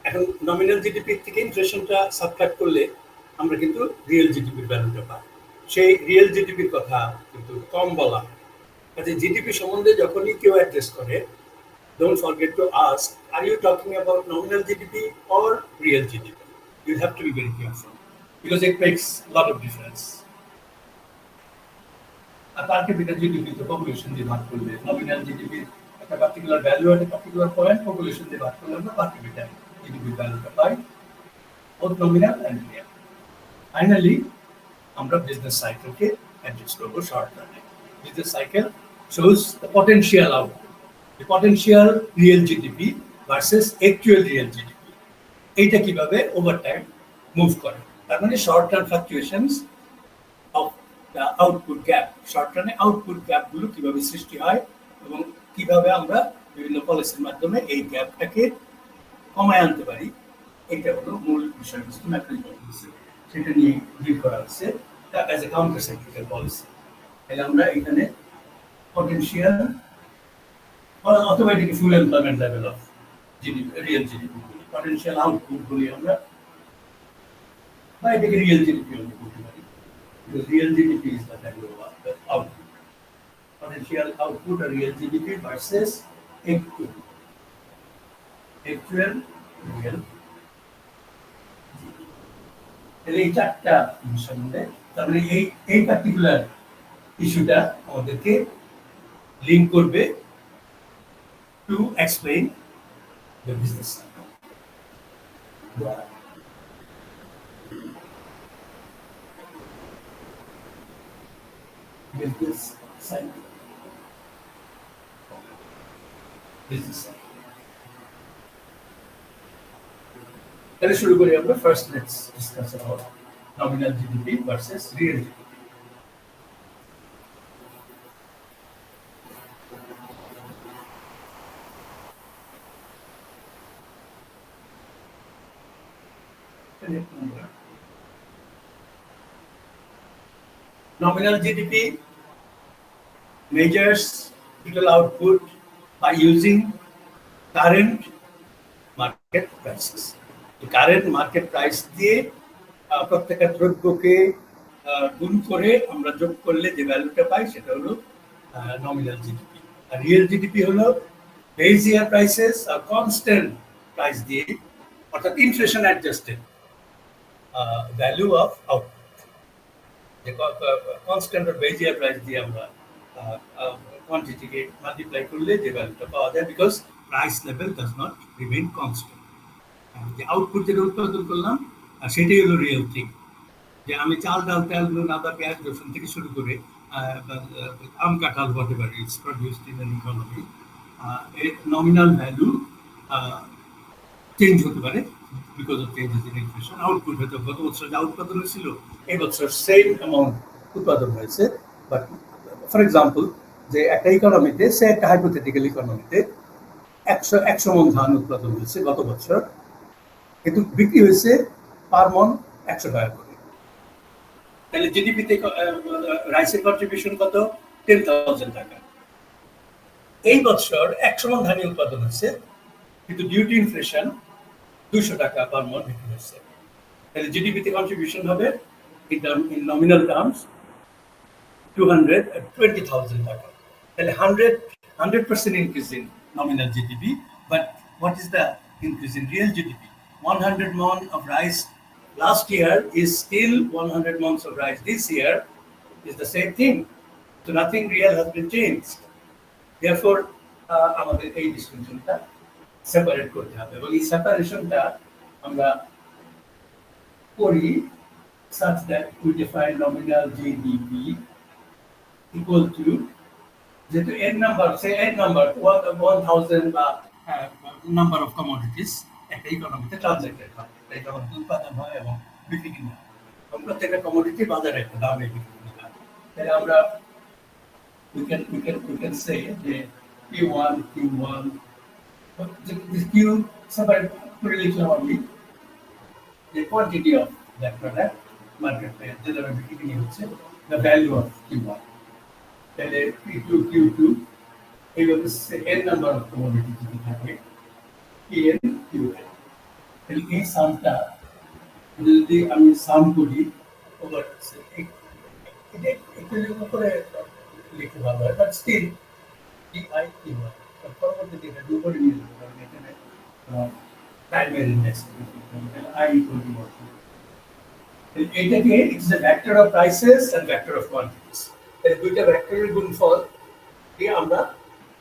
এখন নমিনাল জিডিপি থেকে ইনফ্লেশনটা সাবট্রাক্ট করলে আমরা কিন্তু রিয়েল জিডিপির ভ্যালুটা পাই। সেই রিয়েল জিডিপির কথা কিন্তু কম বলা হয়। কাজে জিডিপি সম্বন্ধে যখনই কেউ অ্যাড্রেস করে, don't forget to ask, are you talking about nominal GDP or real GDP? You have to be very careful because it makes a lot of difference. Per capital GDP তো population দিয়ে ভাগ করলে, nominal GDP একটা particular value at a particular point, population দিয়ে ভাগ করলে আমরা পার capital জিডিপির ভ্যালুটা পাই, both nominal and real. Finally, আমরা বিজনেস সাইকেলকে অ্যাড্রেস করব শর্ট টার্মে। Business cycle shows the potential output. The potential real GDP versus actual real GDP. এইটা কিভাবে ওভার টাইম মুভ করে, তার মানে short term ফ্লাকচুয়েশনস of the output gap, short টার্মে আউটপুট গ্যাপগুলো কিভাবে সৃষ্টি হয় এবং কিভাবে আমরা বিভিন্ন পলিসির মাধ্যমে এই গ্যাপটাকে কমায় আনতে পারি, এইটা হলো মূল বিষয়বস্তু ম্যাক্রোইকোনমিক্স। সেটা নিয়ে ডিল করা হচ্ছে as a counter cyclical policy. তাহলে আমরা এখানে পটেনশিয়াল অথবা এটাকে full employment level of GDP, real GDP বলি, পটেনশিয়াল আউটপুট বলি আমরা, বা এটাকে রিয়েল জিডিপি আমরা বলতে পারি। Real GDP is the value of the output, potential output আর real GDP versus actual real GDP। তাহলে এই চারটা সম্বন্ধে, তার মানে এই পার্টিকুলার ইস্যুটা আমাদেরকে লিঙ্ক করবে to explain the business cycle. Business cycle. Business cycle. তাহলে শুরু করি আমরা। First let's discuss about nominal GDP versus real GDP. Nominal GDP measures total output by using current market prices. The current market price দিয়ে প্রত্যেকটা দ্রব্যকে গুণ করে আমরা যোগ করলে যে ভ্যালুটা পাই সেটা হলো নমিনাল জিডিপি। আর রিয়েল জিডিপি হলো বেস ইয়ার প্রাইসেস আর কনস্ট্যান্ট প্রাইস দিয়ে, অর্থাৎ inflation adjusted value of output. যে কনস্ট্যান্ট আর বেস ইয়ার প্রাইস দিয়ে আমরা কোয়ান্টিটিকে মাল্টিপ্লাই করলে যে ভ্যালুটা পাওয়া যায়, because price level does not remain constant. যে আউটপুট যেটা উৎপাদন করলাম সেটাই হলো রিয়েল থিং। যে আমি চাল, ডাল, তেল, নুন, আদা, পেঁয়াজ, রসুন থেকে শুরু করে আম, কাঁঠাল, whatever is produced in an economy, এর নমিনাল ভ্যালু চেঞ্জ হতে পারে because of changes in inflation. Output হয়তো গত বছর যা উৎপাদন হয়েছিল এই বছর সেম অ্যামাউন্ট উৎপাদন হয়েছে, বাট ফর এক্সাম্পল যে একটা ইকোনমিতে, সে একটা হাইপোথেটিক্যাল ইকোনমিতে 100 মন ধান উৎপাদন হয়েছে গত বছর, কিন্তু বিক্রি হয়েছে পার মন 100 টাকা করে। তাহলে জিডিপিতে রাইসের কন্ট্রিবিউশন কত? 10,000 টাকা। এই বছর 100 মন ধানই উৎপাদন হয়েছে, কিন্তু ডিউটি ইনফ্লেশন 200 টাকা পার মন বিক্রি হয়েছে। তাহলে জিডিপিতে কন্ট্রিবিউশন হবে ইন নমিনাল টার্মস 220,000 টাকা। তাহলে 100% increase in nominal GDP, but what is the increase in real GDP? 100 mon of rice last year is still 100 mons of rice this year is the same thing. So nothing real has been changed. Therefore, আমাদের এই ডিসটিংশনটা separate করতে হবে, এবং এই সেপারেশনটা আমরা করি such that we define nominal GDP equal to, যেহেতু n number, সে n number 1000 বা নাম্বার অফ কমোডিটিস একটা ইকোনমিতে ট্রানজ্যাক্টেড হয়, এটা উৎপাদন হয় এবং বিক্রি হয়। প্রত্যেকটা কমোডিটি বাজারে একটা দামে বিক্রি করি। তাহলে আমরা we can say যে Q1 Q separate করে লিখলাম আমি the quantity of that product market যেটা বিক্রি হচ্ছে the value of Q1 তাহলে Q2 এইভাবে n নাম্বার অফ কমোডিটি যদি থাকে Pn Qn তাহলে এই সামটা যদি আমি সাম করি ওভার এটা একটু করে লিখতে ভালো হয় বাট স্টিল DI Q1 পরবর্তীতে এটা দুপুরে নিয়ে যাবো কারণ এখানে টাইমের index I equal to what এটাকে it's a vector of prices and vector of quantities এই দুইটা ভেক্টরের গুণফল দিয়ে আমরা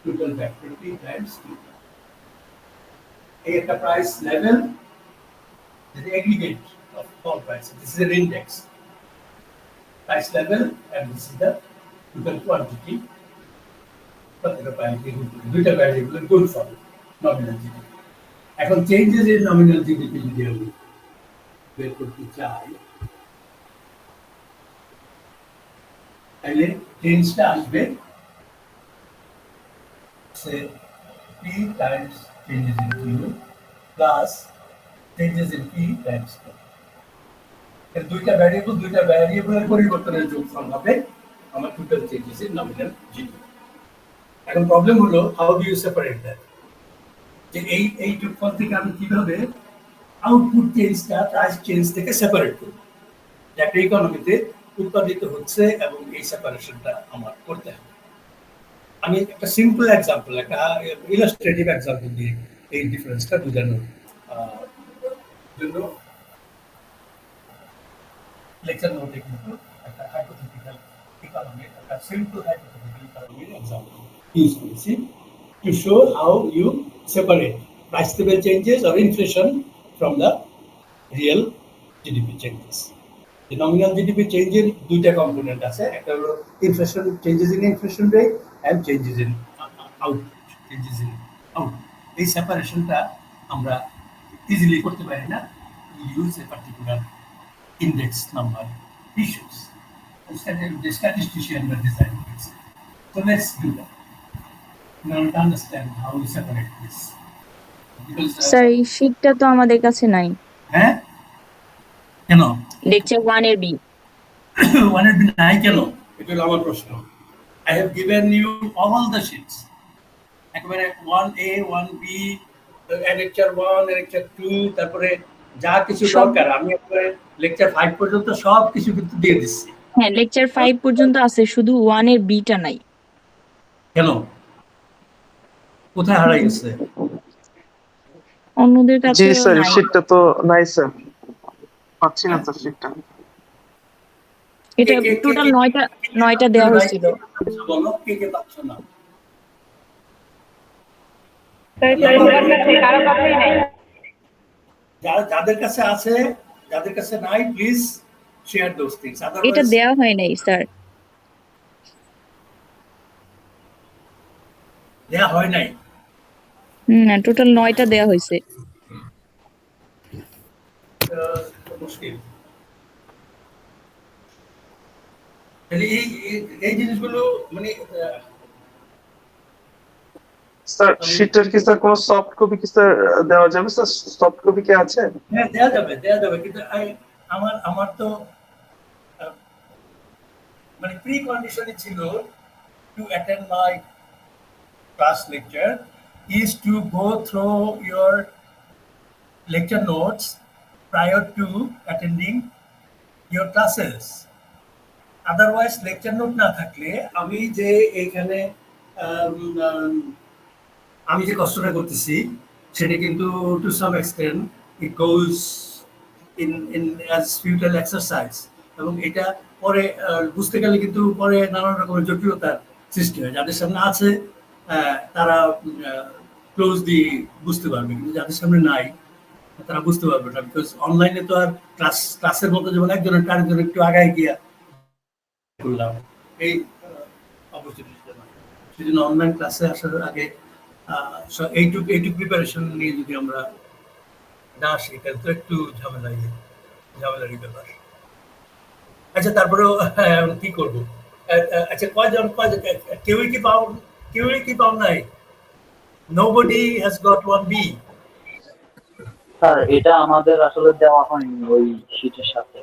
total vector P times Q এই একটা price level the aggregate of all prices. This is an index. Price level and this is the total quantity. দুইটা ভ্যারিয়েবলের গুণফল nominal GDP. এখন changes in nominal GDP যদি আমি বের করতে চাই তাহলে চেঞ্জটা আসবে say P times changes in Q plus changes in P times Q. এই দুইটা ভ্যারিয়েবলের পরিবর্তনের যোগফল হবে আমার total changes in nominal GDP. এখন প্রবলেম হলো how do you separate that যে এই যোগফল থেকে আমি কিভাবে আউটপুট চেঞ্জটা প্রাইস চেঞ্জ থেকে সেপারেট করব যে একটা ইকোনমিতে উৎপাদিত হচ্ছে এবং এই সেপারেশনটা আমার করতে হবে। আমি একটা সিম্পল এক্সাম্পল একটা ইলাস্ট্রেটিভ এক্সাম্পল দিয়ে এই ডিফারেন্সটা বোঝানোর জন্য lecture note কিন্তু একটা hypothetical economy একটা simple hypothetical economy example use করেছি to show how you separate price level changes or inflation from the real GDP changes. The nominal GDP change এর দুইটা কম্পোনেন্ট আছে একটা হলো inflation changes in inflation rate and changes in output এই সেপারেশনটা আমরা easily করতে পারি না use a particular index number issues. The statistician will design this. So let's do that. In order to understand how we separate this. Because sir এই শীটটা তো আমাদের কাছে নাই হ্যাঁ কেন লেকচার 1 এর বি ওয়ানের দিন নাই কেন এটা হলো আমার প্রশ্ন I have given you all the sheets একেবারে 1A 1B লেকচার 1 লেকচার 2 তারপরে যা কিছু দরকার আমি একবারে লেকচার 5 পর্যন্ত সব কিছু কিন্তু দিয়ে দিচ্ছি। হ্যাঁ লেকচার 5 পর্যন্ত আছে শুধু 1 এর বিটা নাই কেন কোথায় হারাই গেছে অন্যদের কাছে জি স্যার নাই শীটটা তো নাই স্যার পাচ্ছি না স্যার শীটটা এটা টোটাল 9টা দেওয়া হয়েছিল বলো কে পাচ্ছ না যাদের কাছে আছে যাদের কাছে নাই প্লিজ শেয়ার দোজ থিংস এটা দেওয়া হয় নাই স্যার দেয়া হয় নাই না টোটাল 9টা দেওয়া হয়েছে মুশকিল তাহলে এই জিনিসগুলো মানে স্যার শীটের কি স্যার কোনো সফট কপি কি স্যার দেওয়া যাবে স্যার সফট কপি কি আছে হ্যাঁ দেয়া যাবে কিন্তু আমার তো মানে প্রি কন্ডিশনই ছিল to attend my class lecture is to go through your lecture notes prior to attending your classes. Otherwise, lecture note না থাকলে আমি যে এখানে আমি যে কষ্টটা করতেছি সেটা কিন্তু to some extent it goes in as futile exercise এবং এটা পরে বুঝতে গেলে কিন্তু পরে নানান রকমের জটিলতার সৃষ্টি হয় যাদের সামনে আছে তারা ক্লোজলি বুঝতে পারবে কিন্তু যাদের সামনে নাই তারা বুঝতে পারবে না বিকজ অনলাইনে তো আর ক্লাসের মতো যেমন একজনের আরেকজন একটু আগায় গিয়া করলাম এই অপরচুনিটিটা নয় সেজন্য অনলাইন ক্লাসে আসার আগে এইটুকু প্রিপারেশন নিয়ে যদি আমরা না আসি তাহলে তো একটু ঝামেলারই ব্যাপার আচ্ছা তারপরেও কি করব? আচ্ছা কেউই কি পাও নাই? Nobody has got 1B. Sir এটা আমাদের আসলে দেওয়া হয়নি ওই শীটের সাথে,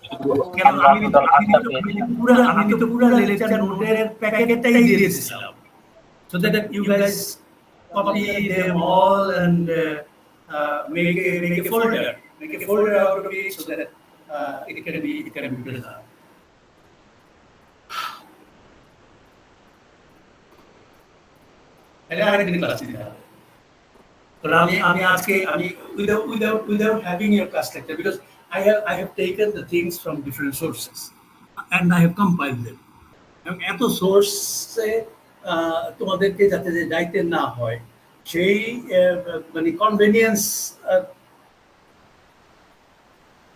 শুধু কেন আমরা টোটাল 8টা পেয়েছিলাম। আমি তো পুরা লেকচার নোটের প্যাকেটটাই দিয়ে দিয়েছিলাম। So that you guys copy them all and make a folder. Make a folder out of it so that it can be preserved. এটা আরেকদিন ক্লাস দিতে হবে। কারণ আমি আজকে without having your class lecture, because I have taken the things from different sources and I have compiled them. এবং এত সোর্সে তোমাদেরকে যাতে যে যাইতে না হয় সেই মানে কনভেনিয়েন্স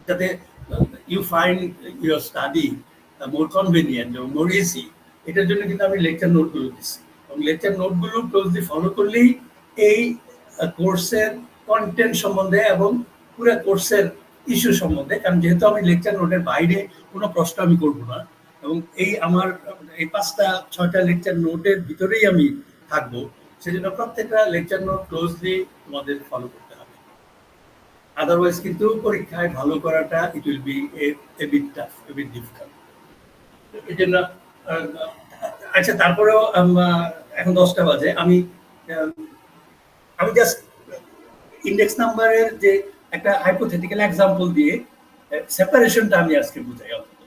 যাতে you find your study more convenient এবং মোর ইজি, এটার জন্য কিন্তু আমি লেকচার নোটগুলো দিচ্ছি এবং লেকচার নোটগুলো ক্লোজলি ফলো করলেই এই কোর্সের কন্টেন্ট সম্বন্ধে এবং পুরো কোর্সের ইস্যু সম্বন্ধে, কারণ যেহেতু আমি লেকচার নোটের বাইরে কোনো প্রশ্ন আমি করবো না এবং এই আমার এই 5-6টা লেকচার নোটের ভিতরেই আমি থাকবো, সেজন্য প্রত্যেকটা লেকচার নোট ক্লোজলি তোমাদের ফলো করতে হবে। আদারওয়াইজ কিন্তু পরীক্ষায় ভালো করাটা it will be a bit tough, a bit difficult. এই জন্য আচ্ছা তারপরেও এখন 10টা বাজে, আমি জাস্ট ইন্ডেক্স নাম্বারের যে একটা হাইপোথেটিক্যাল এক্সাম্পল দিয়ে সেপারেশনটা আমি আজকে বুঝাই, অন্তত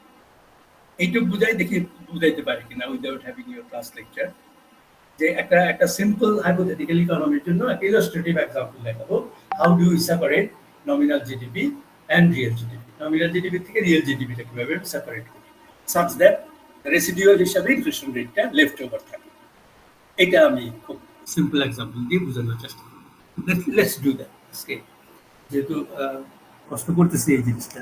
এইটুকু বুঝাই, দেখি বুঝাইতে পারি কিনা without having your class lecture. যে একটা সিম্পল হাইপোথেটিক্যাল ইকোনমির জন্য একটা ইলাস্ট্রেটিভ এক্সাম্পল দেখাবো, how do you separate nominal GDP and real GDP. Nominal GDP থেকে রিয়েল জিডিপিটা কিভাবে সেপারেট করি সাচ দ্যাট রেসিডিউয়াল হিসাবে ইনফ্লেশন রেটটা লেফট ওভার থাকে। এটা আমি খুব সিম্পল এক্সাম্পল দিয়ে বোঝানোর চেষ্টা করি। লেটস ডু দ্যাট আজকে, যেহেতু কষ্ট করতেছি এই জিনিসটা।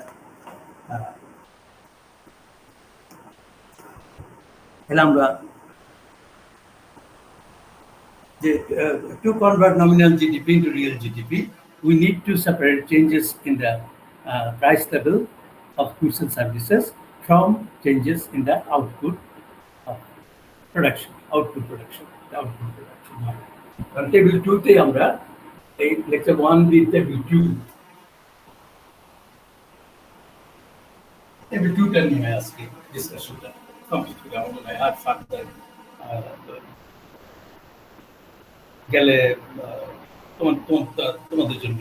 তাহলে আমরা to convert nominal GDP into real GDP, we need to separate changes in the price level of goods and services from changes in the output of production. Table 2 তে আমরা এই lecture 1 with table 2 টা নিয়ে আজকে ডিসকাশনটা complete করে আমরা I had fun that গেলে তোমাদের জন্য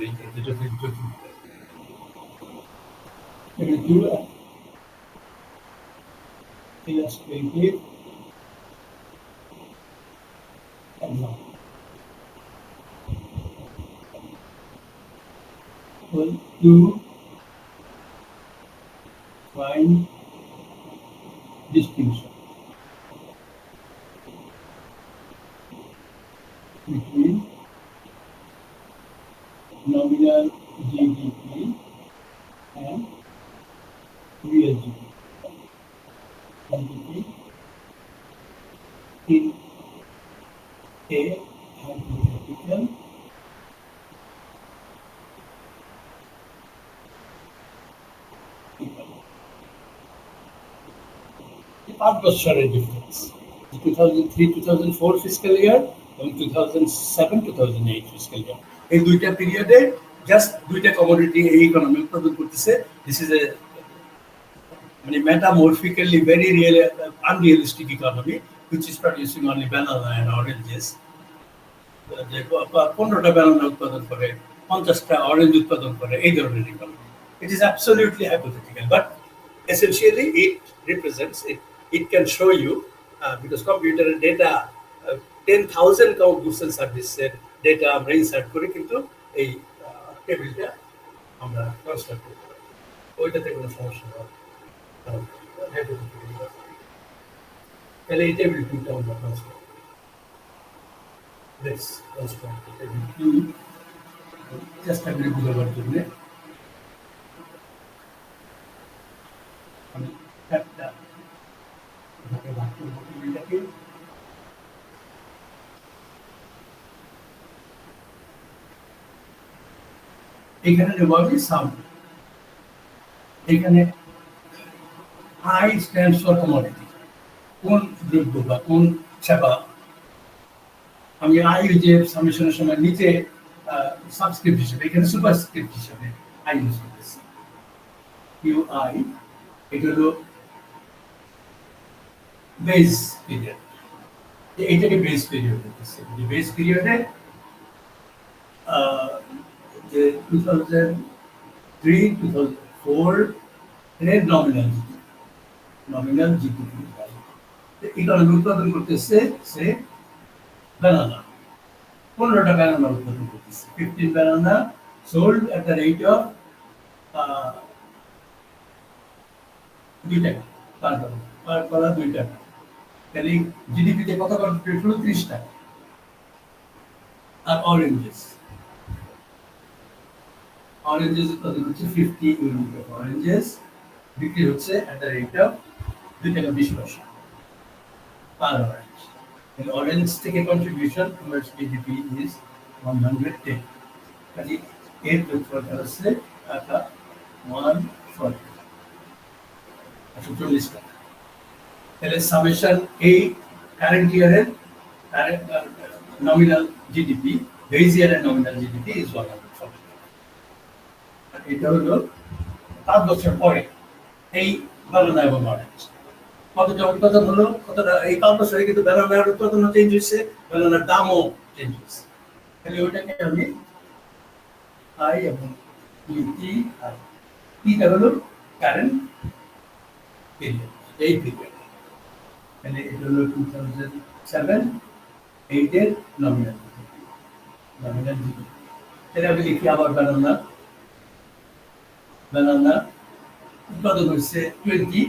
to find distinction between nominal GDP and real GDP. In a hypothetical বছরের ডিফারেন্স 2003-2004 ফিসক্যাল ইয়ার এবং 2007-2008 ফিসক্যাল ইয়ার, এই দুইটা পিরিয়ডে জাস্ট দুইটা কমোডিটি এই ইকোনমি উৎপাদন করতেছে। দিস ইজ এ মানে metamorphically very real unrealistic economy which is producing only banana and oranges. যে 15টা ব্যানানা উৎপাদন করে, 50টা অরেঞ্জ উৎপাদন করে, এই ধরনের economy. It is absolutely hypothetical, but essentially it represents it can show you because computer data 10,000 count goods and services data আমরা insert করে কিন্তু এই টেবিলটা আমরা ট্রান্সফার করতে পারি, ওইটাতে কোনো সমস্যা হবে তাহলে এই টেবিল 2টা আমরা ট্রান্সফার লেটস ট্রান্সফার টেবিল 2 চেষ্টা করি বুঝাবার জন্য। এখানে নেব আমি সাউন্ড, এখানে I stands for commodity. কোন দ্রব্য বা কোন সেবা আমি আই যে সামেশনের সময় নিচে সাবস্ক্রিপ্ট হিসেবে এখানে সুপারস্ক্রিপ্ট হিসেবে আই ইউজ করতেছি কিউ আই এটা হলো বেস পিরিয়ড এইটাকে বেস পিরিয়ড বলতেছে যে বেস পিরিয়ডে যে 2003-2004 এর নমিনাল জিডিপি ইকোনমি উৎপাদন করতেছে সে banana 15টা banana উৎপাদন করতেছে 15 banana sold at the rate of 2 টাকা পার কলা 2 টাকা তাহলে জিডিপিতে কত কন্ট্রিবিউট হলো 30 টাকা আর অরেঞ্জেস উৎপাদন হচ্ছে 50 ইউনিট অফ অরেঞ্জেস বিক্রি হচ্ছে at the rate of 2 টাকা 20 পয়সা per orange. In orange থেকে contribution towards GDP is 110. কাজে এর যোগফলটা হচ্ছে টাকা 140 140 টাকা তাহলে সামেশন এই কারেন্ট ইয়ারের নমিনাল জিডিপি বেস ইয়ারের নমিনাল জিডিপি ইজ 140 এটা হলো 5 বছর পরে এই বানানা এবং অরেঞ্জ কতটা উৎপাদন হলো কতটা এই 5 বছরে কিন্তু ব্যানানার উৎপাদনও চেঞ্জ হয়েছে ব্যানানার দামও চেঞ্জ হয়েছে তাহলে ওইটাকে আমি আই এবং টি আর টিটা হলো কারেন্ট পিরিয়ড এই পিরিয়ড তাহলে এটা হলো 2007-8 এর নমিনাল তাহলে আমি লিখি আবার ব্যানানা উৎপাদন হয়েছে 20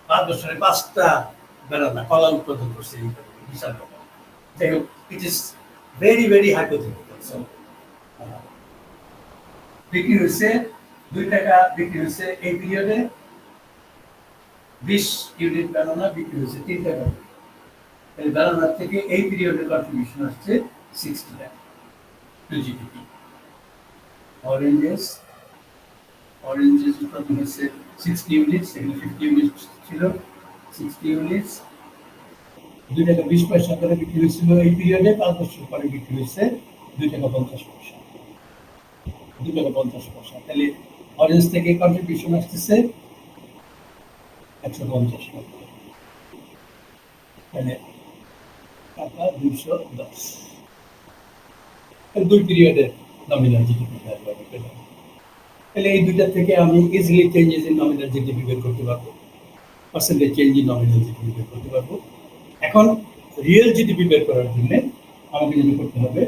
5 বছরে 5টা ব্যানানা কলা উৎপাদন করছে এই বিশাল রকম যাই হোক it is very very hypothetical so বিক্রি হয়েছে 2 টাকা বিক্রি হয়েছে এই পিরিয়ডে 20 ইউনিট ব্যানানা বিক্রি হয়েছে 3 টাকা এই ব্যানানা থেকে এই পিরিয়ডের কন্ট্রিবিউশন আসছে 60 টাকা টু জিডিপি অরেঞ্জেস উৎপাদন হয়েছে 60 ইউনিটস এখানে 50 ইউনিটস ছিল 60 ইউনিটস 2 টাকা 20 পয়সা করে বিক্রি হয়েছিল এই পিরিয়ডে 5 বছর পরে বিক্রি হয়েছে 2 টাকা 50 পয়সা 2 টাকা 50 পয়সা তাহলে অরেঞ্জ থেকে কন্ট্রিবিউশন আসতেছে 150 টাকা তাহলে টাকা 210 দুই পিরিয়ডের নমিনাল জিডিপি তাহলে এই দুইটা থেকে আমি easily changes in nominal GDP বের করতে পারবো percentage change in nominal GDP বের করতে পারবো এখন রিয়েল জিডিপি বের করার জন্য আমাকে যেটা করতে হবে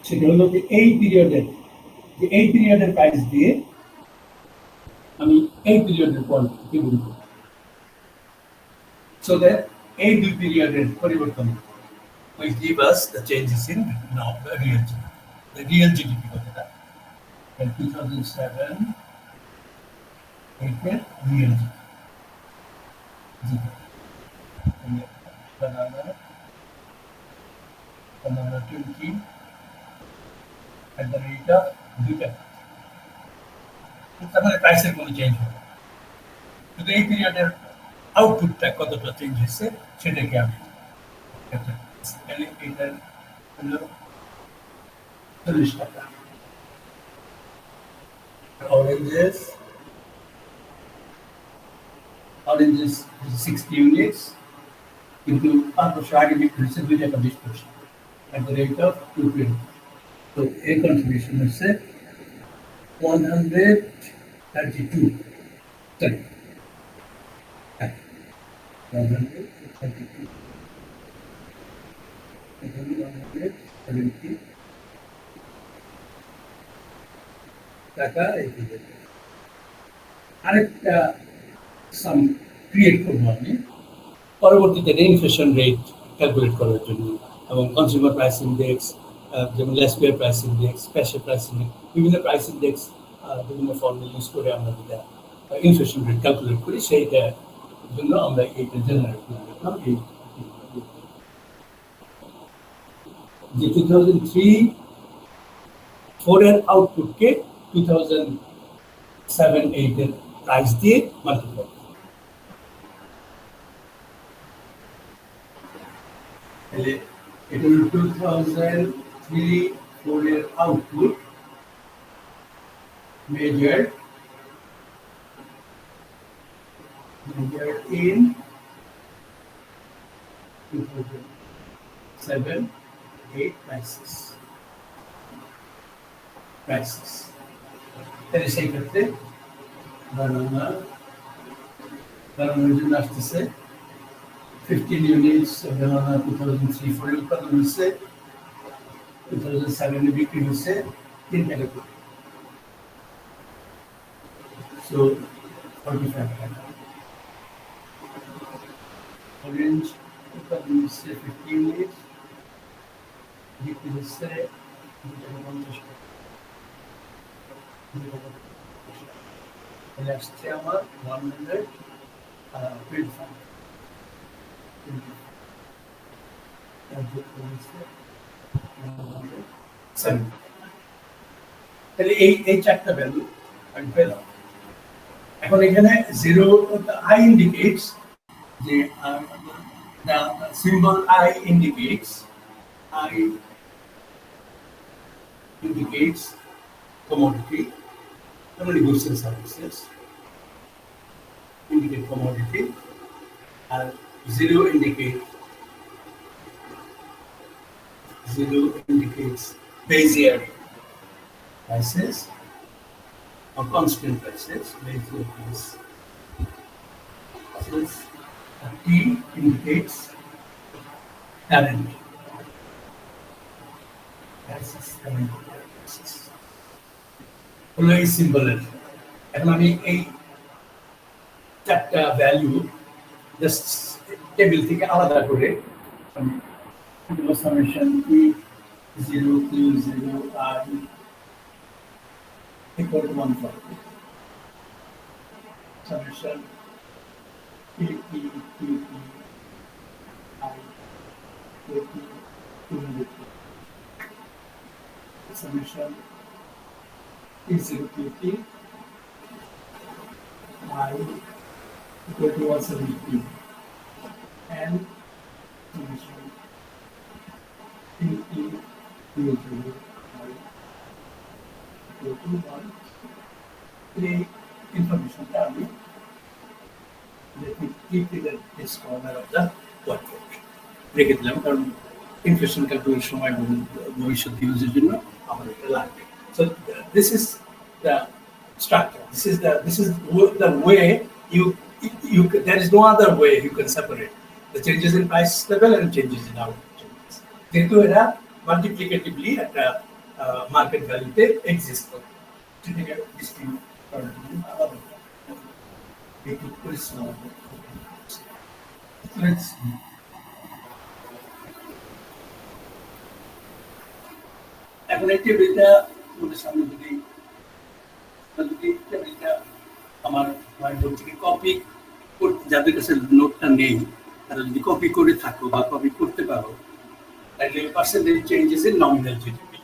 সেটা হলো যে এই পিরিয়ডের প্রাইস দিয়ে আমি এই পিরিয়ডের কোয়ান্টিটি গুণ করব সো দ্যাট এই দুই পিরিয়ডের পরিবর্তন will give us the changes in the real GDP. The real GDP কতটা in 2007 8 এর real GDP banana 20 at the rate of 2 টাকা তার মানে প্রাইসের কোনো চেঞ্জ হবে না কিন্তু এই পিরিয়ডের আউটপুটটা কতটা চেঞ্জ হয়েছে সেটাকে আমি এটার হলো 40 টাকা oranges 60 units কিন্তু 5 বছর আগে বিক্রি হয়েছে 2 টাকা 20 পয়সা at the rate of 220 তো এই কন্ট্রিবিউশন হচ্ছে 132 sorry 132 টাকা আরেকটা সাম ক্রিয়েট করবো আমি পরবর্তীতে ইনফ্লেশন রেট ক্যালকুলেট করার জন্য এবং কনজিউমার প্রাইস ইন্ডেক্স যেমন Laspeyres price index special price index বিভিন্ন প্রাইস ইন্ডেক্স বিভিন্ন ফর্মুলা ইউজ করে আমরা যেটা ইনফ্লেশন রেট ক্যালকুলেট করি সেইটার জন্য আমরা এইটা জেনারেট করে দেখলাম এই যে 2003-4 এর আউটপুটকে 2007 7, 8 এর প্রাইস দিয়ে মাল্টিপ্লাই। তাহলে এটা হলো 2003-4 এর আউটপুট measured in 2007-8 prices. তাহলে সেই ক্ষেত্রে বানানোর জন্য আসতেছে 15 ইউনিটস বানানো 2003-4 উৎপাদন হচ্ছে, 2007 এ বিক্রি হচ্ছে 3 টাকা করে, সো 45 টাকা। অরেঞ্জ উৎপাদন হচ্ছে 50 ইউনিটস, বিক্রি হচ্ছে 250 টাকা। তাহলে আসছে আমার 125। তাহলে এই চারটা ভ্যালু আমি পেলাম। এখন এখানে 0 I indicates যে the symbol I indicates commodity, goods and services, indicate commodity, and 0 indicates Bezier prices or constant prices, Bezier prices. T indicates current prices, হলো এই সিম্বলের। এখন আমি এই চারটা ভ্যালু জাস্ট টেবিল থেকে আলাদা করে summation E 0 Q 0 I equal to 140, summation P P Q P I Q P 200, summation P 0 Q P I equal to 170, and summation P P Q 0 I equal to 1. এই ইনফরমেশনটা আমি keep it at this corner of the whiteboard রেখে দিলাম, কারণ inflation ক্যালকুলেশনের সময় ভবিষ্যৎ ইউজের জন্য আমাদের এটা লাগবে। So this is the structure. This is the way you there is no other way you can separate the changes in price level and changes in output changes. যেহেতু এরা মাল্টিপ্লিকেটিভলি একটা মার্কেট ভ্যালুতে এক্সিস্ট করে, সেটাকে ডিস্টিংক্ট করার জন্য আলাদা একটু পরিশ্রম করতে হবে। এখন এই টেবিলটা আমাদের সামনে যদি টেবিলটা আমার হোয়াইটবোর্ড থেকে কপি করতে, যাদের কাছে নোটটা নেই তারা যদি কপি করে থাকো বা কপি করতে পারো, তাহলে percentage changes in nominal GDP.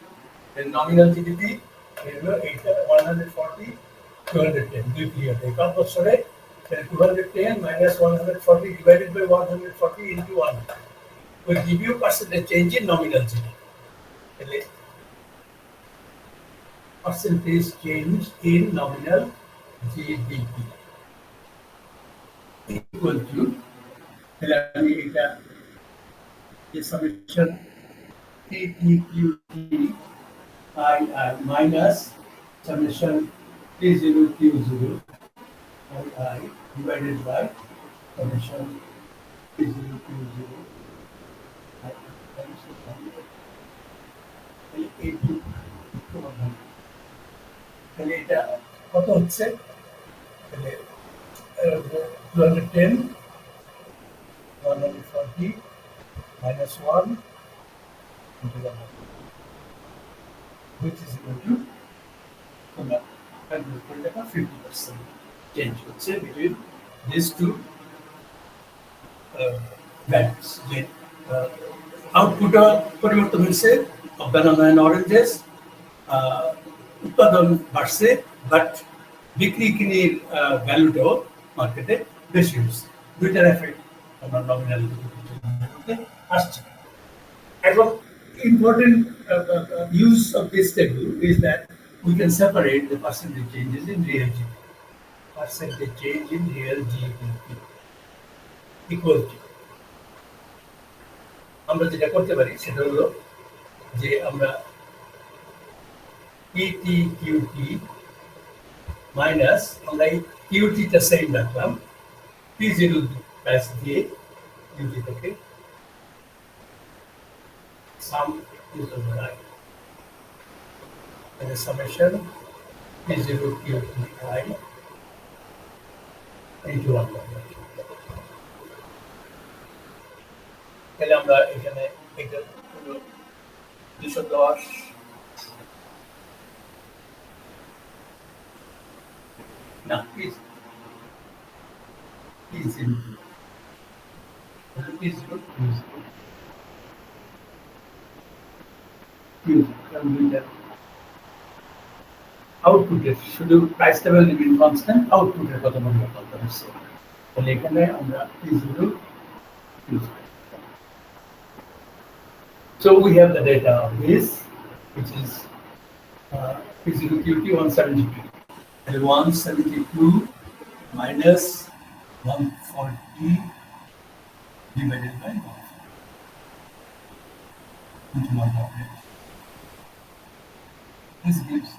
Nominal GDP হলো এইটা 140 210 দুই পিরিয়ড, এক বছরে 210 minus 140 divided by 140 into 1 will give you percentage change in nominal GDP. Percentage change in nominal GDP equal to the summation PPQT I minus summation P0Q0 I divided by summation P0Q0 I times 100. তাহলে এটা কত হচ্ছে? তাহলে 210 140 minus 1 into 100, which is equal to 50% change হচ্ছে between these two values. যে output পরিবর্তন হয়েছে of banana and oranges, উৎপাদন বাড়ছে, বাট বিক্রি কিনির ভ্যালুটাও মার্কেটে বেশি হচ্ছে, দুইটার এফেক্ট আমরা নমিনাল জিডিপিতে আসছে। এখন important use of this table is that we can separate the percentage changes in real GDP. Percentage change in real GDP equal to আমরা যেটা করতে পারি সেটা হলো যে আমরা PTQT মাইনাস আমরা এই কিউটিটা সেম রাখলাম, P0 প্লাস দিয়ে কিউটি থেকে sum is over I and the summation P0 QTI into 1 number. তাহলে আমরা এখানে এটা 210 না please আউটপুটের শুধু প্রাইস লেভেল রিমেইন কনস্ট্যান্ট, আউটপুটের কত নম্বর বলতে হচ্ছে, তাহলে এখানে আমরা P0 use করি। So we have the data of this, which is P0 QT 172. And 172 minus 140 divided by 1 into 100. This gives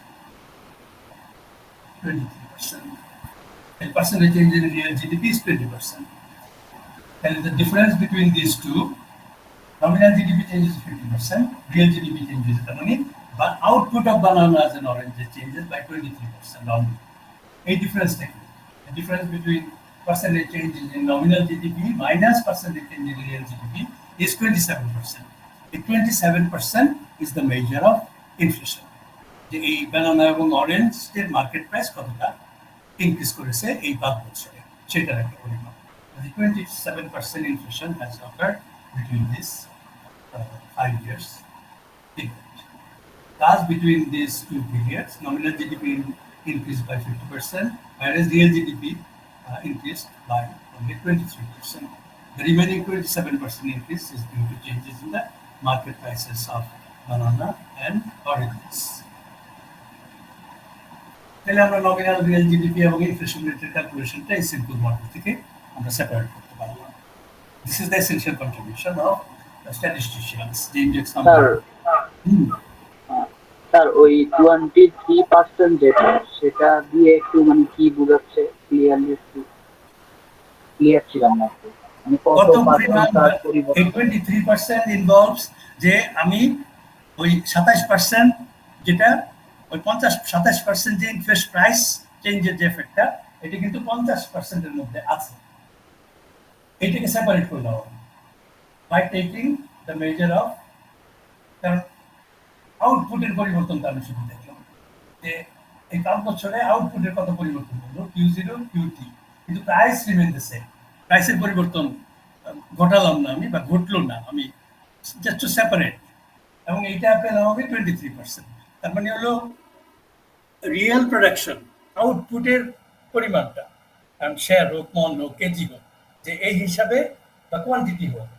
23%. And percentage change in real GDP is 20%. And the difference between these two, nominal GDP changes 50%, real GDP changes the money, but output of bananas and oranges changes by 23% only. A difference taken. The difference between percentage change in nominal GDP minus percentage change in real GDP is 27%. The 27% is the measure of inflation. যে এই বানানা এবং অরেঞ্জের market price কতটা increase করেছে এই 5 বছরে, সেটার একটা পরিমাণ। The 27% inflation has occurred between these 5 years period. Thus, between these two periods, nominal GDP increased by 50%, whereas real GDP increased by only 23%. The remaining 27% increase is due to changes in the market prices of banana and oranges. তাহলে আমরা nominal real GDP এবং inflation রেটের ক্যালকুলেশনটা এই simple model থেকে আমরা separate করতে পারলাম। This is the essential contribution of স্ট্যাটিস্টিশিয়ানস যে ইন্ডেক্স স্যার ওই 23% যেটা সেটা দিয়ে একটু মানে কি বোঝাচ্ছে ক্লিয়ারলি একটু ক্লিয়ার ছিলাম না একটু মানে কত পরিমাণ এই 23% ইনভলভস যে আমি ওই 27% যেটা ওই 27% যে ইনফ্লেশন প্রাইস চেঞ্জের যে এফেক্টটা এটা কিন্তু 50% এর মধ্যে আছে, এটাকে সেপারেট করে দেওয়া by taking the measure of, কারণ আউটপুটের পরিবর্তনটা আমি শুধু দেখলাম যে এই 5 বছরে আউটপুটের কত পরিবর্তন হলো Q0 QT, কিন্তু প্রাইস রিমেইন দ্য সেম, প্রাইসের পরিবর্তন ঘটালাম না আমি বা ঘটলো না আমি, জাস্ট টু সেপারেট, এবং এইটা পেলাম আমি 23%। তার মানে হলো রিয়েল প্রোডাকশন আউটপুটের পরিমাণটা শেয়ার হোক, মন হোক, কেজি হোক, যে এই হিসাবে বা কোয়ান্টিটি হোক,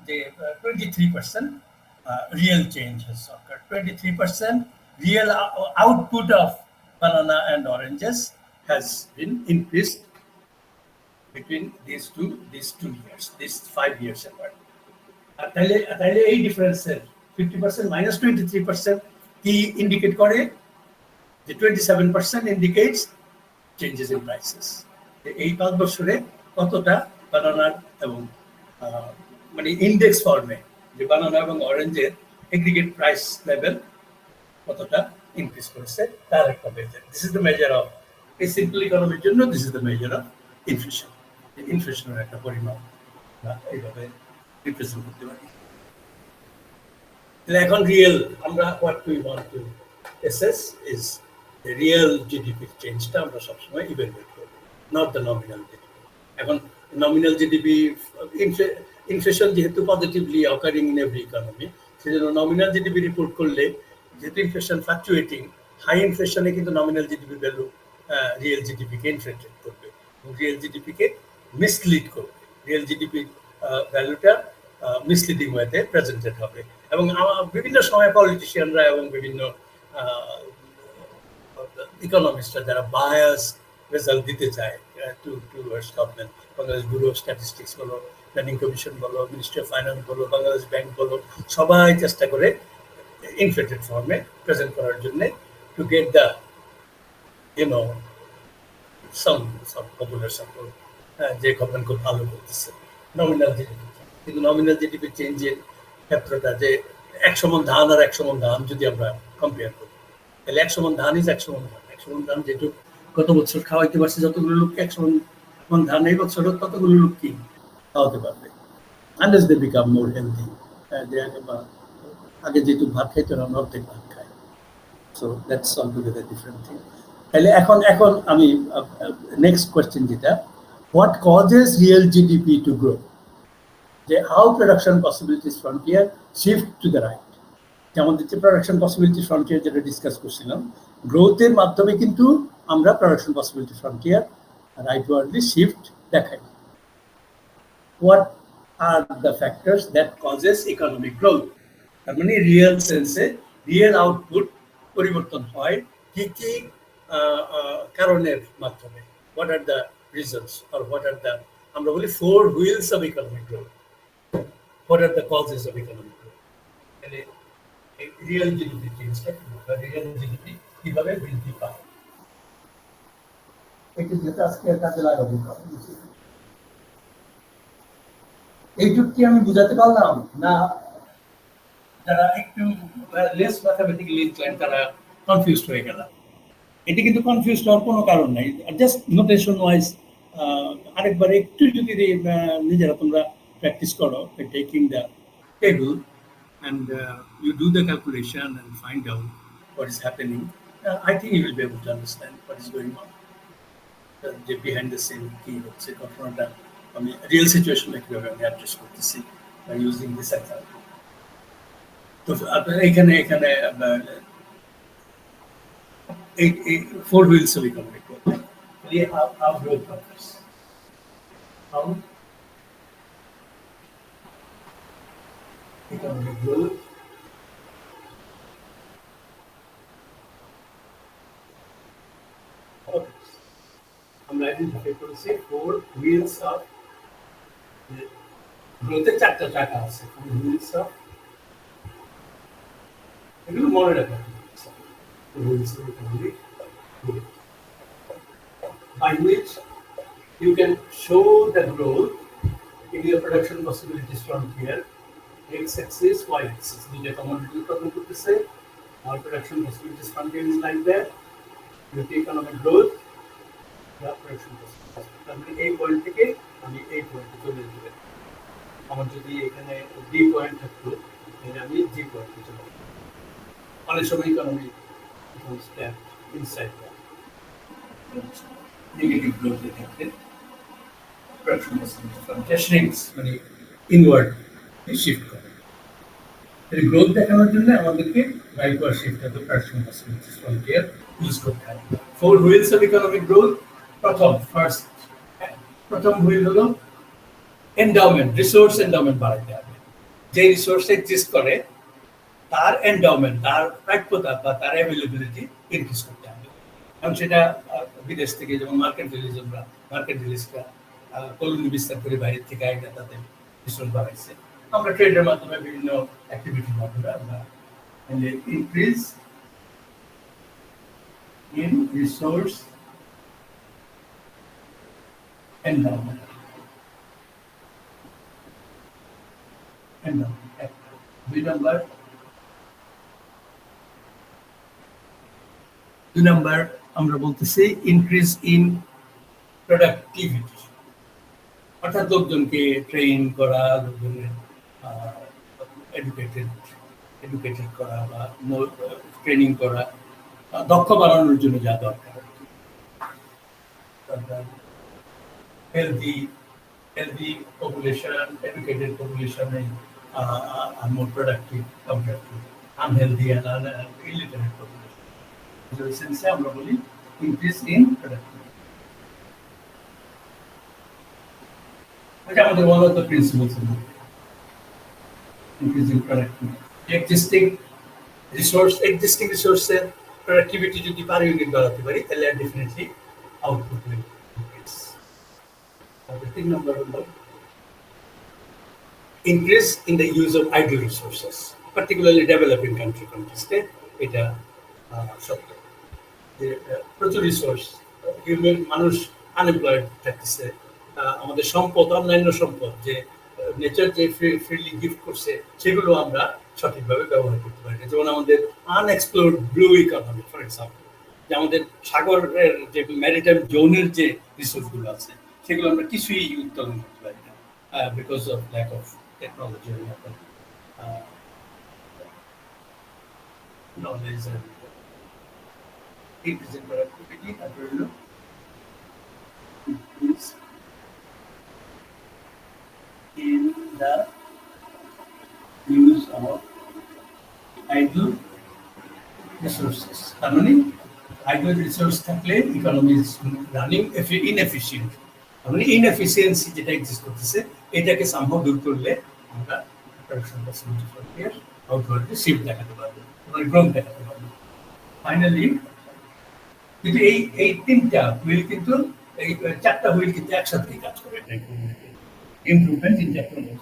যে 23% real change has occurred. 23% real output of banana and oranges has been increased between these two years, these 5 years apart. তাহলে এই ডিফারেন্সের 50% minus 23% কি ইন্ডিকেট করে? The 27% indicates changes in prices. এই 5 বছরে কতটা বানানার এবং মানে ইন্ডেক্স ফর্মে যে বানানা এবং অরেঞ্জের এগ্রিগেট প্রাইস লেভেল কতটা ইনক্রিজ করেছে তার একটা measure. This is the measure of এই সিম্পল ইকোনমির জন্য, this is the measure of inflation. ইনফ্লেশনের একটা পরিমাণ এইভাবে রিপ্রেজেন্ট করতে পারি। এখন রিয়েল আমরা what we want to assess is the real GDP চেঞ্জটা আমরা সবসময় ইভ্যালুয়েট করব, নট দ্য নমিনাল GDP। এখন নমিনাল জিডিপি ইনফ্লেশন যেহেতু positively occurring in every economy, সেজন্য নমিনাল জিডিপি রিপোর্ট করলে যেহেতু ইনফ্লেশন ফ্লাকচুয়েটিং, হাই ইনফ্লেশনে কিন্তু নমিনাল জিডিপি ভ্যালু রিয়েল জিডিপিকে ইনফ্লেটেড করবে, রিয়েল জিডিপিকে মিসলিড করবে, রিয়েল জিডিপি ভ্যালুটা মিসলিডিং ওয়েতে প্রেজেন্টেড হবে। এবং বিভিন্ন সময় পলিটিশিয়ানরা এবং বিভিন্ন ইকোনমিস্টরা যারা বায়াস রেজাল্ট দিতে চায় towards government, Bangladesh bureau of statistics বলো, প্ল্যানিং কমিশন বলো, মিনিস্ট্রি অফ ফাইন্যান্স বলো, বাংলাদেশ ব্যাংক বলো, সবাই চেষ্টা করে ইনফ্লেটেড ফর্মে প্রেজেন্ট করার জন্য to get the YONO some popular support, যে গভর্নমেন্ট খুব ভালো করতেছে নমিনাল জিডিপি। কিন্তু নমিনাল জিডিপি চেঞ্জের ক্ষেত্রটা যে 100 মণ ধান আর 100 মণ ধান যদি আমরা কম্পেয়ার করি, তাহলে 100 মণ ধান ইজ 100 মণ ধান। 100 মণ ধান যেটুকু গত বছর খাওয়াইতে পারছে যতগুলো লোককে, 100 মণ ধান এই বছর ততগুলো লোক কি খাওয়াতে পারবে, unless they become more healthy. আগে যেহেতু ভাত খাইতে না, অর্ধেক ভাত খায়। So that's altogether different thing. তাহলে এখন আমি নেক্সট কোয়েশ্চেন যেটা, what causes real GDP to grow, যে how production possibilities frontier shift to the right. যেমন হচ্ছে প্রোডাকশন পসিবিলিটি ফ্রন্টিয়ার যেটা ডিসকাস করছিলাম, গ্রোথের মাধ্যমে কিন্তু আমরা production possibility frontier rightwardly shift দেখাই। What are the factors that causes economic growth, তার মানে রিয়েল সেন্সে রিয়েল আউটপুট পরিবর্তন হয় কি কি কারণের মাধ্যমে। What are the reasons or what are the, আমরা বলি 4 wheels of economic growth, what are the causes of economic growth. তাহলে রিয়েল জিডিপি চেঞ্জটা রিয়েল জিডিপি কিভাবে বৃদ্ধি পায়, এটা যেটা আজকে কাজে লাগাবো। এইটুক কি আমি বুঝাতে পারলাম না? যারা একটু লেস ম্যাথমেটিক্যালি ইনক্লাইন্ড তারা কনফিউজড হয়ে গেল। এটা কিন্তু কনফিউজ হওয়ার কোনো কারণ নাই, জাস্ট নোটেশন ওয়াইজ আরেকবার একটু যদি নিজেরা তোমরা প্র্যাকটিস করো, taking the table and you do the calculation and find out what is happening, I think you will be able to understand what is going on. The behind the scene key হচ্ছে ঘটনাটা আমি real সিচুয়েশনে কিভাবে আমি address করতেছি by using this example. তো আপনারা এখানে 4 wheels of economic growth. How growth occurs. How economic growth occurs. আমরা আইডেন্টিফাই করেছি 4 wheels of growth এর 4টা চাকা আছে। 4 wheels of, এগুলো মনে রাখবেন, wheels of economic growth, by which you can show the growth in your production possibilities from here. X-axis, Y-axis. The commodity problem to say our production possibilities from here is like that. With the economic growth, the production possibilities. A point থেকে আমি A point চলে যাব। আমার যদি এখানে D point থাকতো, তাহলে আমি G point চলে যাব। অনেক সময় economy becomes trapped inside that negative growth থাকে। Production possibilities from shrinks, মানে inward শিফট করে। এই গ্রোথ দেখানোর জন্য আমাদেরকে rightward shift of the production possibilities frontier use করতে হবে। 4 হুইলস অফ ইকোনমিক গ্রোথ। প্রথম হুইল হলো এন্ডাওমেন্ট, রিসোর্স এন্ডাওমেন্ট বাড়াইতে হবে। যে রিসোর্স এক্সিস্ট করে তার এন্ডাওমেন্ট, তার প্রাপ্যতা বা তার অ্যাভেলেবিলিটি ইনক্রিজ করতে হবে। কারণ সেটা বিদেশ থেকে, যেমন মার্কেট রিলিজটা কলোনি বিস্তার করে বাইরের থেকে আইনা তাদের রিসোর্স বাড়াইছে। আমরা ট্রেডের মাধ্যমে বিভিন্ন অ্যাক্টিভিটির মাধ্যমে আমরা ইনক্রিজ ইন রিসোর্স এন্ডাওমেন্ট। দুই নাম্বার আমরা বলতেছি ইনক্রিজ ইন প্রোডাক্টিভিটি, অর্থাৎ লোকজনকে ট্রেন করা, লোকজনের এডুকেটেড করা বা ট্রেনিং করা, দক্ষ বাড়ানোর জন্য যা দরকার। healthy population, educated population are more productive compared to unhealthy and illiterate population. So, essentially, আমরা বলি increase in productivity. এটা আমাদের one of the principles in increasing productivity. Existing resource productivity যদি পারি ইউনিট বাড়াতে পারি তাহলে definitely output will increase. তিন নম্বর হলো increase in the use of idle resources, particularly developing countries. এটা সত্য যে প্রচুর রিসোর্স হিউম্যান মানুষ আনএমপ্লয়েড থাকতেছে, আমাদের সম্পদ অন্যান্য সম্পদ যে নেচার যে ফ্রিলি গিফট করছে সেগুলো আমরা সঠিকভাবে ব্যবহার করতে পারি না। যেমন আমাদের unexplored blue economy for example, যে আমাদের সাগরের যে ম্যারিটাইম জোনের যে রিসোর্সগুলো আছে সেগুলো আমরা কিছুই উত্তোলন করতে পারি না because of lack of technology, knowledge and increase in productivity, increase in the use of idle resources. তার মানে idle resource থাকলে economy is running inefficient. মানে inefficiency যেটা এক্সিস্ট করতেছে এটাকে সম্ভব দূর করলে আমরা production facility for outwardly shift দেখাতে পারবো, মানে গ্রোথ দেখাতে পারবো। ফাইনালি কিন্তু এই তিনটা হুইল কিন্তু এই চারটা হুইল কিন্তু একসাথেই কাজ করে। Improvement in technology,